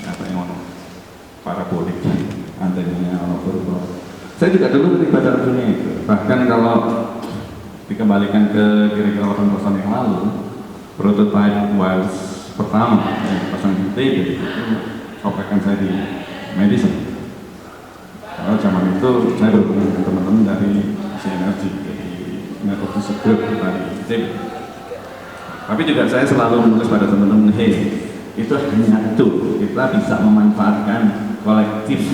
apa yang ono parabolik antenanya ono berubah. Saya juga dulu terlibat dalam dunia itu. Bahkan kalau dikembalikan ke kira-kira 8 tahun yang lalu, prototype wireless pertama yang pasang di TV itu operasikan saya di Madison. Kalau zaman itu saya berhubungan dengan teman-teman dari Energy, dari Network Group dari TV. Tapi juga saya selalu menulis pada teman-teman, hey, itu hanya tool, kita bisa memanfaatkan kolektif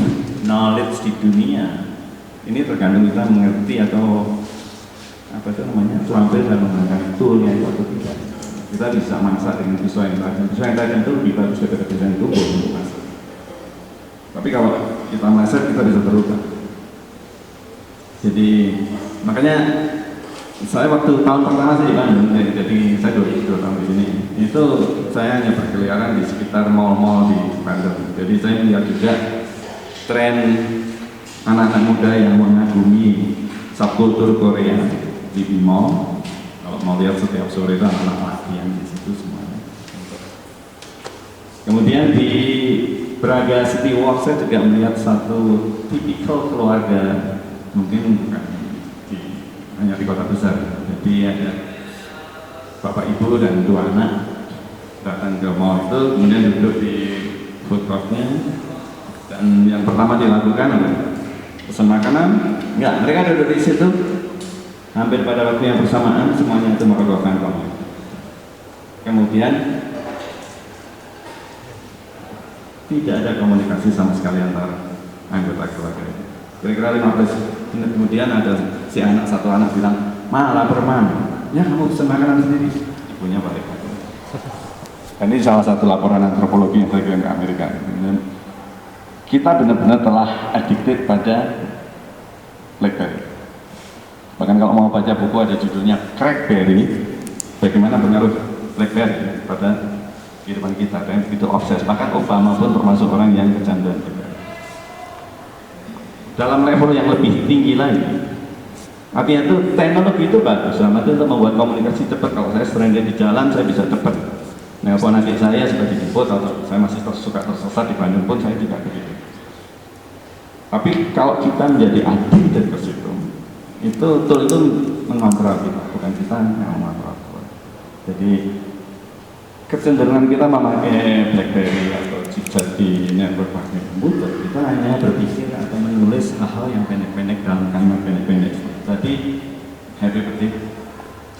knowledge di dunia. Ini tergantung kita mengerti atau apa itu namanya terampil dan menggunakan toolnya itu atau tidak. Kita bisa masak dengan visual intelligence. Visual intelligence itu lebih bagus daripada desain tubuh untuk masak. Tapi kalau kita masak kita bisa terluka. Jadi makanya saya waktu tahun pertama saya di Bandung, jadi saya 2 tahun di sini. Itu saya hanya berkeliaran di sekitar mall-mall di Bandung. Jadi saya melihat juga tren anak-anak muda yang mengagumi subkultur Korea di mall. Kalau mau lihat setiap sore itu anak-anak latihan di situ semuanya. Kemudian di Braga City Walk saya juga melihat satu tipikal keluarga, mungkin bukan hanya di kota besar. Jadi ada bapak ibu dan 2 anak datang ke mall itu, kemudian duduk di food courtnya, dan yang pertama dilakukan adalah pesan makanan. Enggak, mereka duduk di situ hampir pada waktu yang bersamaan semuanya itu merokokkan kongnya. Kemudian tidak ada komunikasi sama sekali antara anggota keluarga. Kira-kira 15 menit kemudian ada si satu anak bilang, "Ma, lapar Ma, ya kamu pesan makanan sendiri." Ibunya balik lagi. Dan ini salah satu laporan antropologi yang saya kirim ke Amerika. Dan kita benar-benar telah addicted pada BlackBerry. Bahkan kalau mau baca buku ada judulnya Crackberry, bagaimana pengaruh BlackBerry pada kehidupan kita, dan begitu obses. Bahkan Obama pun termasuk orang yang kecanduan BlackBerry. Dalam level yang lebih tinggi lagi, artinya itu teknologi itu bagus, sama itu untuk membuat komunikasi cepat. Kalau saya stranded di jalan, saya bisa cepat nelpon adik saya sebagai dijemput, atau saya masih suka tersesat di Bandung pun saya tidak begitu. Tapi kalau kita menjadi addicted ke situ, itu tool itu mengontrol kita, bukan kita yang mengontrol. Jadi kecenderungan kita memakai BlackBerry atau chipset di network pakai komputer, kita hanya berpikir atau menulis hal-hal yang pendek-pendek dalam kalimat pendek-pendek. Jadi happy birthday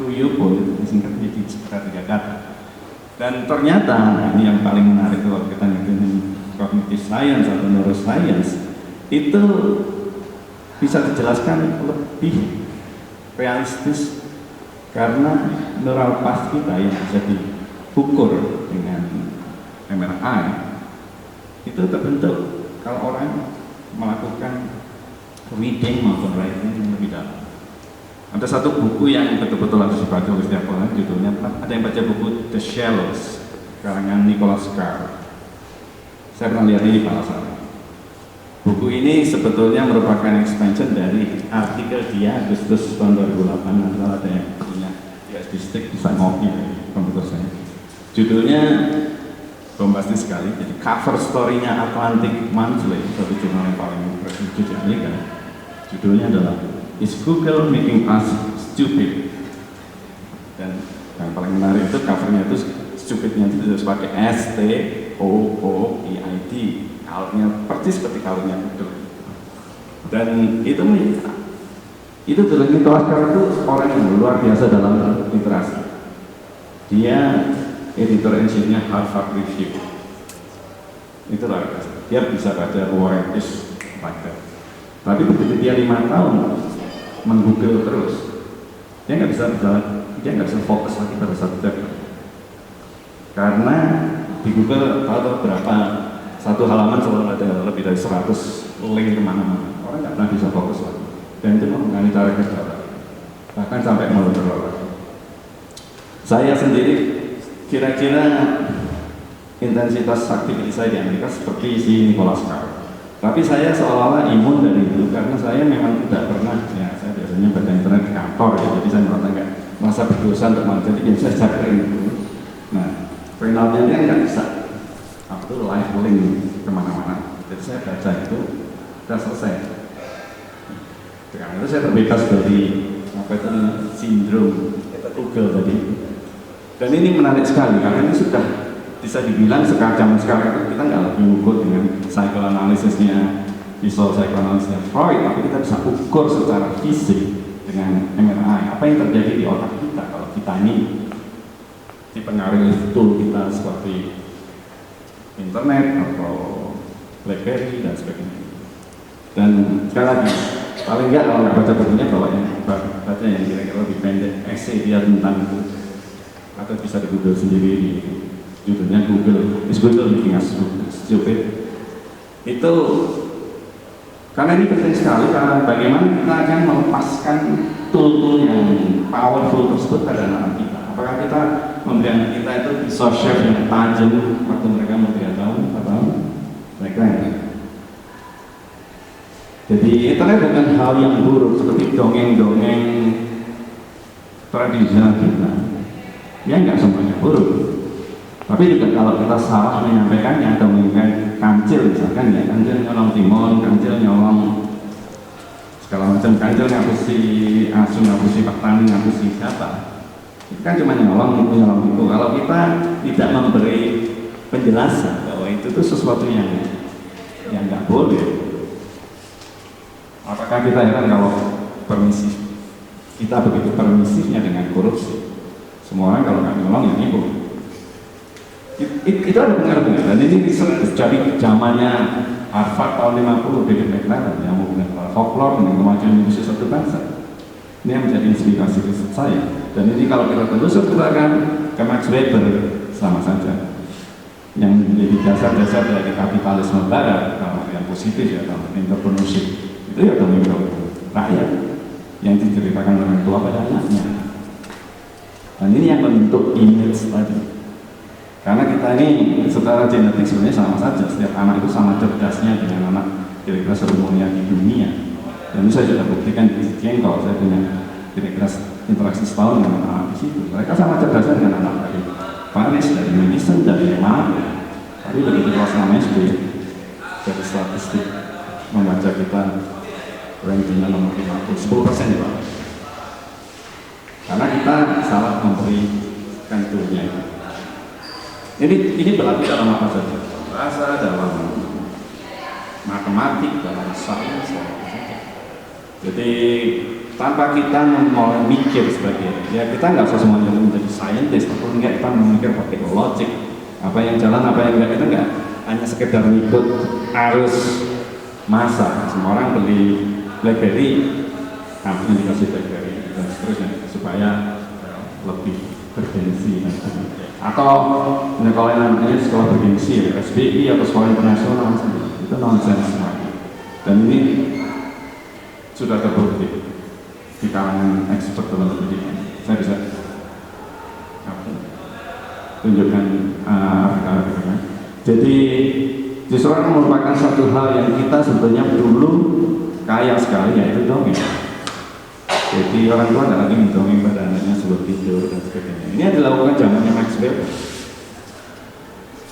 to you pun disingkat menjadi sekitar 3 kata. Dan ternyata ini yang paling menarik kalau kita ngomongin cognitive science atau neuroscience, itu bisa dijelaskan lebih realistis karena neural path kita yang bisa diukur dengan MRI itu terbentuk kalau orang melakukan reading maupun writing yang lebih dalam. Ada satu buku yang betul-betul harus dibaca oleh setiap orang, judulnya, ada yang baca buku The Shallows karangan Nicholas Carr. Saya pernah lihat ini di Palasara. Buku ini sebetulnya merupakan expansion dari artikel dia Agustus tahun 2008. Kalau ada yang punya USB stick bisa ngopi dari komputer saya. Judulnya bombastis sekali. Jadi cover story-nya Atlantic Monthly, satu jurnal yang paling prestigious di Amerika. Judulnya adalah Is Google Making Us Stupid? Dan yang paling menarik itu covernya itu stupidnya itu pakai STOOPID. Kalurnya persis seperti kalurnya Google. Dan itu tulis Nicholas Carr itu orang yang luar biasa dalam literasi. Dia editor in-chief-nya Harvard Review. Itu luar biasa. Dia bisa baca War and Peace like that. Tapi begitu dia 5 tahun meng-Google terus, dia nggak bisa fokus lagi pada satu tab. Karena di Google tahu berapa satu halaman selalu ada lebih dari 100 link kemana-mana. Orang nggak pernah bisa fokus lagi. Dan itu mengenai cara kerja. bahkan sampai murder. Saya sendiri kira-kira intensitas aktivitas saya di Amerika seperti si Nicholas Carr. Tapi saya seolah-olah imun dari itu karena saya memang tidak pernah, ya saya biasanya baca internet di kantor ya, jadi saya merasa berdosa untuk jadi yang saya cari itu. Nah, finalnya dia nggak bisa apa itu live link kemana-mana. Jadi saya baca itu sudah selesai. Dengan itu saya terbebas dari apa itu sindrom Google tadi. Dan ini menarik sekali karena ini sudah bisa dibilang sekarang kita nggak lagi mengukur dengan psychoanalysisnya, visual psychoanalysisnya Freud, tapi kita bisa ukur secara fisik dengan MRI apa yang terjadi di otak kita kalau kita ini dipengaruhi tool kita seperti internet atau BlackBerry dan sebagainya. Dan sekali lagi, paling nggak kalau nggak baca bukunya baca yang kira-kira lebih pendek, essay dia tentang itu, atau bisa di Google sendiri di judulnya Google Making Us Stupid. Itu karena ini penting sekali karena bagaimana kita akan melepaskan tool-tool yang powerful tersebut pada anak kita. Apakah kita memberi anak kita itu pisau chef yang tajam waktu mereka umur 3 tahun, 4 tahun? Mereka ini. Jadi internet bukan hal yang buruk seperti dongeng-dongeng tradisional kita. Ya nggak semuanya buruk. Tapi juga kalau kita salah menyampaikannya atau menyampaikan kancil misalkan ya, kancil nyolong timun, kancil nyolong segala macam, kancil ngapusi asu, ngapusi petani, ngapusi siapa, itu kan cuma nyolong itu. Kalau kita tidak memberi penjelasan bahwa itu tuh sesuatu yang nggak boleh, apakah kita heran kalau permisif kita begitu permisifnya dengan korupsi? Semua orang kalau nggak nyolong ya nipu. Itu ada pengaruhnya, dan ini riset dari zamannya Harvard tahun 50, David McLaren yang menggunakan folklore dengan kemajuan industri satu bangsa. Ini yang menjadi inspirasi riset saya. Dan ini kalau kita telusur akan ke Max Weber sama saja. Yang menjadi dasar-dasar dari kapitalisme barat, kalau yang positif ya, kalau entrepreneurship itu ya pemimpin rakyat yang diceritakan orang tua pada anaknya. Dan ini yang membentuk image tadi. Karena kita ini secara genetik sebenarnya sama saja, setiap anak itu sama cerdasnya dengan anak kira-kira seumurnya di dunia. Dan saya sudah buktikan di Jengkol, saya punya kira-kira interaksi setahun dengan anak di situ. Mereka sama cerdasnya dengan anak dari Paris, dari Madison, dari mana. Tapi begitu kelas 6 SD, dari statistik membaca kita rankingnya nomor 50, 10% ya Pak. Karena kita salah memberikan toolnya itu. Ini berlaku dalam apa saja, dalam bahasa, dalam matematik, dalam sains, jadi tanpa kita mulai mikir sebagai, ya kita nggak usah semuanya menjadi saintis, ataupun enggak kita memikir pakai logik, apa yang jalan, apa yang enggak, kita nggak hanya sekedar ikut arus masa. Semua orang beli BlackBerry, kampusnya dikasih BlackBerry dan seterusnya supaya lebih bergengsi dan sebagainya. Atau kalau yang namanya sekolah bergengsi, SBI atau sekolah internasional, itu nonsens sekali. Dan ini sudah terbukti di kalangan expert dalam pendidikan. Saya bisa tunjukkan rekan-rekan. Jadi justru merupakan satu hal yang kita sebetulnya dulu kaya sekali, yaitu dongeng. Jadi orang tua tidak lagi mendongeng pada anaknya sebelum tidur dan sebagainya. Ini yang dilakukan zamannya Max Weber.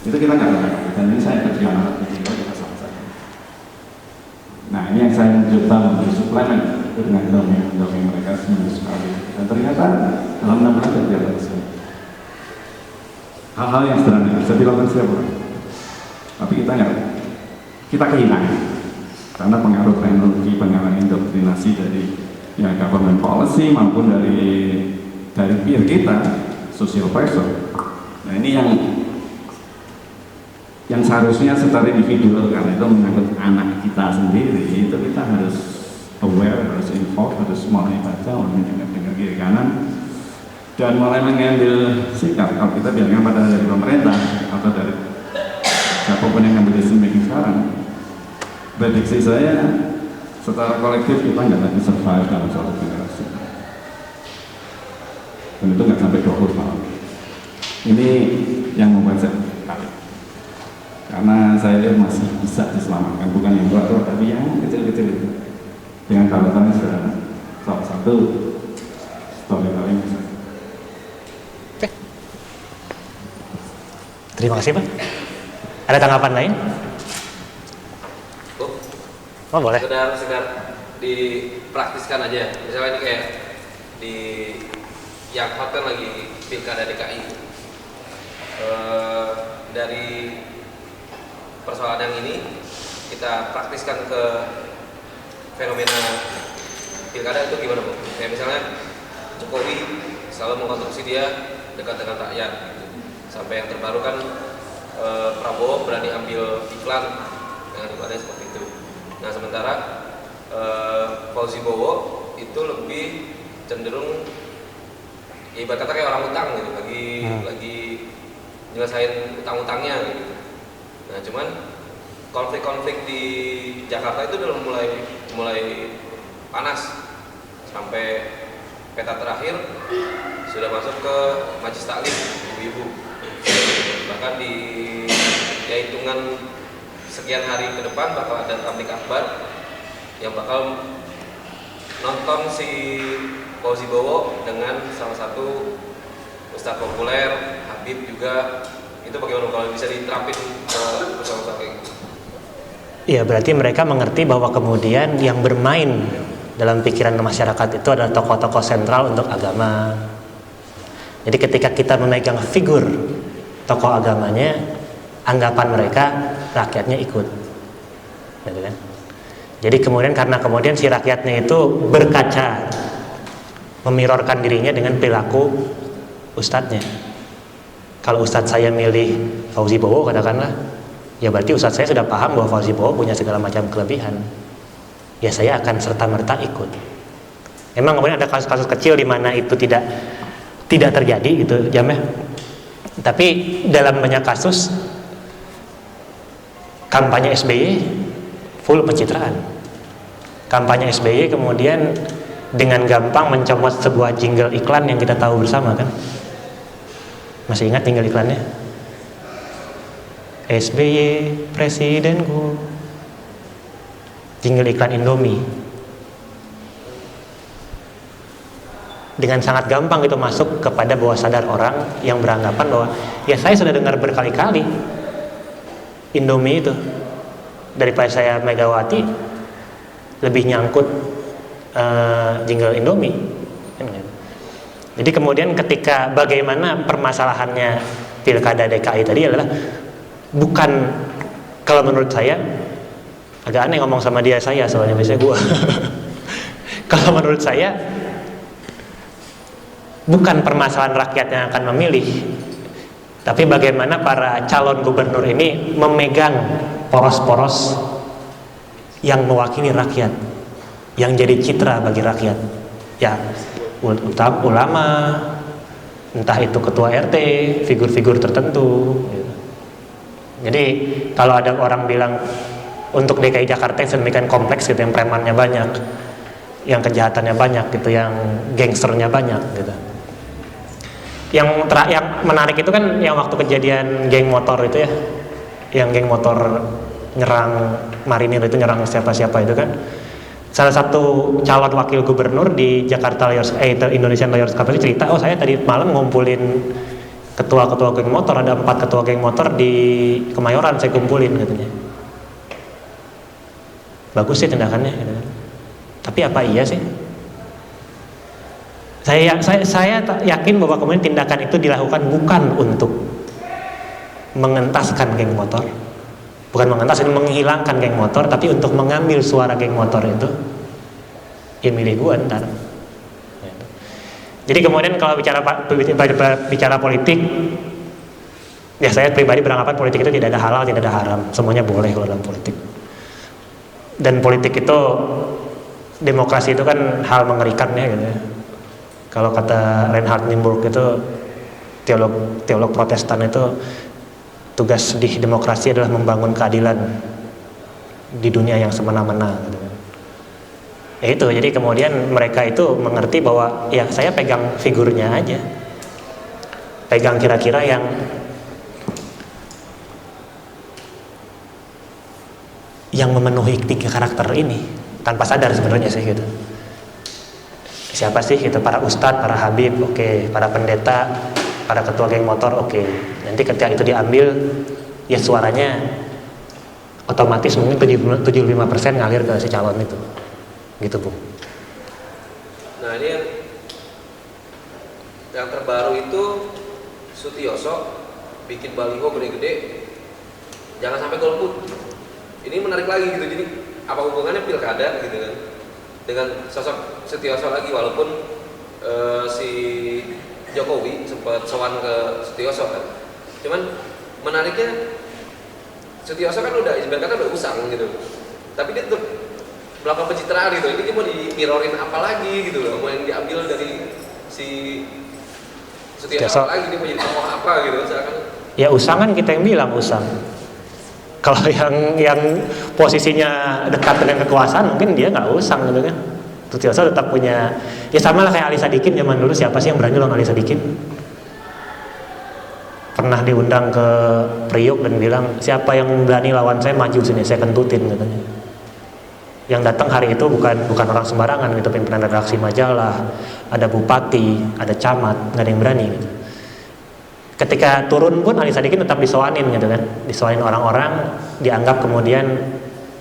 Itu kita nggak lakukan. Dan ini saya kerja anak kecil kita sama-sama. Nah ini yang saya coba memberi suplemen dengan dongeng mereka seminggu sekali. Dan ternyata dalam 6 bulan terjadi sekali. Hal-hal yang sederhana bisa dilakukan setiap orang. Tapi kita nggak, kita kehilangan karena pengaruh teknologi, pengaruh indoktrinasi dari ya government policy maupun dari peer kita, social pressure. Nah ini yang seharusnya secara individual, karena itu menyangkut anak kita sendiri, itu kita harus aware, harus involved, harus mulai baca, mulai mendengar kiri kanan, dan mulai mengambil sikap. Kalau kita bilangnya pada dari pemerintah atau dari siapapun yang ngambil decision making sekarang, prediksi saya secara kolektif kita nggak lagi survive dalam suatu generasi. dan itu nggak sampai 20 tahun. Ini yang membuat saya tertarik, karena saya lihat masih bisa diselamatkan, bukan yang tua-tua tapi yang kecil-kecil itu, dengan catatannya sederhana. Salah satu storytelling saya. Oke. Terima kasih Pak. Ada tanggapan lain? Oh boleh. Sekedar dipraktiskan aja. Misalnya ini kayak di yang hot kan lagi pilkada DKI. Dari persoalan yang ini kita praktiskan ke fenomena pilkada itu gimana Bu? Kayak misalnya Jokowi selalu mengkonstruksi dia dekat dengan rakyat gitu. Sampai yang terbaru kan Prabowo berani ambil iklan dengan iklannya seperti itu. Nah sementara Fauzi Bowo itu lebih cenderung ya ibarat kata kayak orang utang gitu, lagi nyelesain utang-utangnya gitu. Nah cuman konflik-konflik di Jakarta itu udah mulai panas sampai peta terakhir sudah masuk ke Majlis Taklim ibu-ibu, bahkan di ya hitungan sekian hari ke depan bakal ada tablik akbar yang bakal nonton si Fauzi Bowo dengan salah satu ustadz populer, Habib juga. Itu bagaimana kalau bisa diterapin ke usaha-usaha kayak gitu? Iya, berarti mereka mengerti bahwa kemudian yang bermain dalam pikiran masyarakat itu adalah tokoh-tokoh sentral untuk agama. Jadi ketika kita memegang figur tokoh agamanya, anggapan mereka rakyatnya ikut, gitu kan? Jadi kemudian karena kemudian si rakyatnya itu berkaca, memirorkan dirinya dengan perilaku ustadznya. Kalau ustadz saya milih Fauzi Bowo katakanlah, ya berarti ustadz saya sudah paham bahwa Fauzi Bowo punya segala macam kelebihan. Ya saya akan serta-merta ikut. Memang kemudian ada kasus-kasus kecil di mana itu tidak terjadi gitu, Jameh. Tapi dalam banyak kasus kampanye SBY full pencitraan. Kampanye SBY kemudian dengan gampang mencomot sebuah jingle iklan yang kita tahu bersama kan. Masih ingat jingle iklannya? SBY Presidenku. Jingle iklan Indomie. Dengan sangat gampang itu masuk kepada bawah sadar orang yang beranggapan bahwa ya saya sudah dengar berkali-kali Indomie itu, daripada saya Megawati lebih nyangkut jingle Indomie. Jadi kemudian ketika bagaimana permasalahannya pilkada DKI tadi adalah bukan, kalau menurut saya agak aneh ngomong sama dia saya soalnya biasanya gua. Kalau menurut saya bukan permasalahan rakyat yang akan memilih, tapi bagaimana para calon gubernur ini memegang poros-poros yang mewakili rakyat, yang jadi citra bagi rakyat. Ya, ulama, entah itu ketua RT, figur-figur tertentu. Jadi kalau ada orang bilang untuk DKI Jakarta yang sedemikian kompleks gitu, yang premannya banyak, yang kejahatannya banyak gitu, yang gangsternya banyak gitu. Yang menarik itu kan yang waktu kejadian geng motor itu ya, yang geng motor nyerang marinir itu, nyerang siapa-siapa itu kan. Salah satu calon wakil gubernur di Jakarta Indonesian Lawyers Club itu cerita, oh saya tadi malam ngumpulin ketua-ketua geng motor, ada 4 ketua geng motor di Kemayoran saya kumpulin katanya. Bagus sih tindakannya gitu. Tapi apa iya sih? Saya yakin bahwa kemudian tindakan itu dilakukan bukan untuk mengentaskan geng motor, bukan mengentaskan, menghilangkan geng motor, tapi untuk mengambil suara geng motor itu, ya milih gua ntar. Jadi kemudian kalau bicara politik, ya saya pribadi beranggapan politik itu tidak ada halal, tidak ada haram, semuanya boleh kalau dalam politik. Dan politik itu, demokrasi itu kan hal mengerikan ya gitu ya. Kalau kata Reinhard Niebuhr itu, teolog Protestan itu, tugas di demokrasi adalah membangun keadilan di dunia yang semena-mena gitu. Ya itu, jadi kemudian mereka itu mengerti bahwa ya saya pegang figurnya aja, pegang kira-kira yang memenuhi 3 karakter ini tanpa sadar sebenarnya sih gitu. Siapa sih gitu, para ustadz, para habib, oke, para pendeta, para ketua geng motor, oke. Nanti ketika itu diambil, ya suaranya otomatis mungkin 75% ngalir ke si calon itu, gitu Bu. Nah ini yang terbaru itu Sutioso bikin baliho gede-gede, jangan sampai golput. Ini menarik lagi gitu, jadi apa hubungannya pilkada gitu kan dengan sosok Sutioso lagi, walaupun si Jokowi sempat sowan ke Sutioso kan. Cuman menariknya Sutioso kan udah ibaratnya udah usang gitu, tapi dia tetap melakukan pencitraan gitu. Ini dia mau dimirorin apa lagi gitu loh, mau yang diambil dari si Sutioso lagi, dia mau jadi tokoh apa gitu misalkan. Ya usang kan kita yang bilang usang. Kalau yang posisinya dekat dengan kekuasaan mungkin dia nggak usang gitu kan. Sutioso tetap punya, ya sama lah kayak Ali Sadikin zaman dulu. Siapa sih yang berani lawan Ali Sadikin? Pernah diundang ke Priuk dan bilang, siapa yang berani lawan saya maju sini, saya kentutin katanya. Yang datang hari itu bukan orang sembarangan gitu, pimpinan redaksi majalah, ada bupati, ada camat, nggak ada yang berani gitu. Ketika turun pun Ali Sadikin tetap disoanin gitu kan, disoanin orang-orang, dianggap kemudian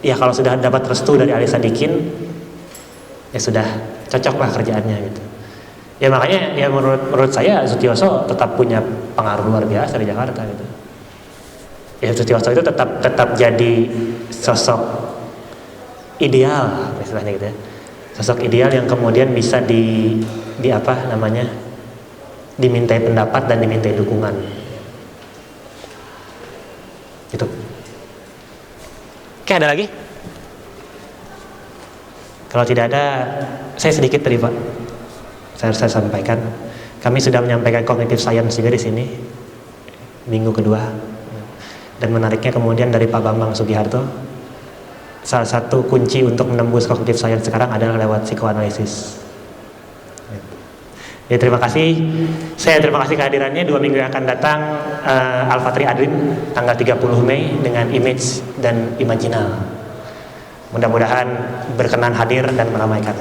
ya kalau sudah dapat restu dari Ali Sadikin ya sudah cocok lah kerjaannya gitu. Ya makanya ya menurut saya Sutioso tetap punya pengaruh luar biasa di Jakarta gitu. Ya Sutioso itu tetap jadi sosok ideal istilahnya gitu ya. Sosok ideal yang kemudian bisa di apa namanya? Dimintai pendapat dan dimintai dukungan. Gitu. Oke, ada lagi? Kalau tidak ada, saya sedikit tadi Pak. Saya sampaikan. Kami sudah menyampaikan cognitive science juga di sini minggu kedua. Dan menariknya kemudian dari Pak Bambang Sugiharto, salah satu kunci untuk menembus cognitive science sekarang adalah lewat psikoanalisis. Ya, terima kasih. Saya terima kasih kehadirannya. 2 minggu yang akan datang Al-Fatri Adrin tanggal 30 Mei dengan Image dan Imaginal. Mudah-mudahan berkenan hadir dan meramaikan.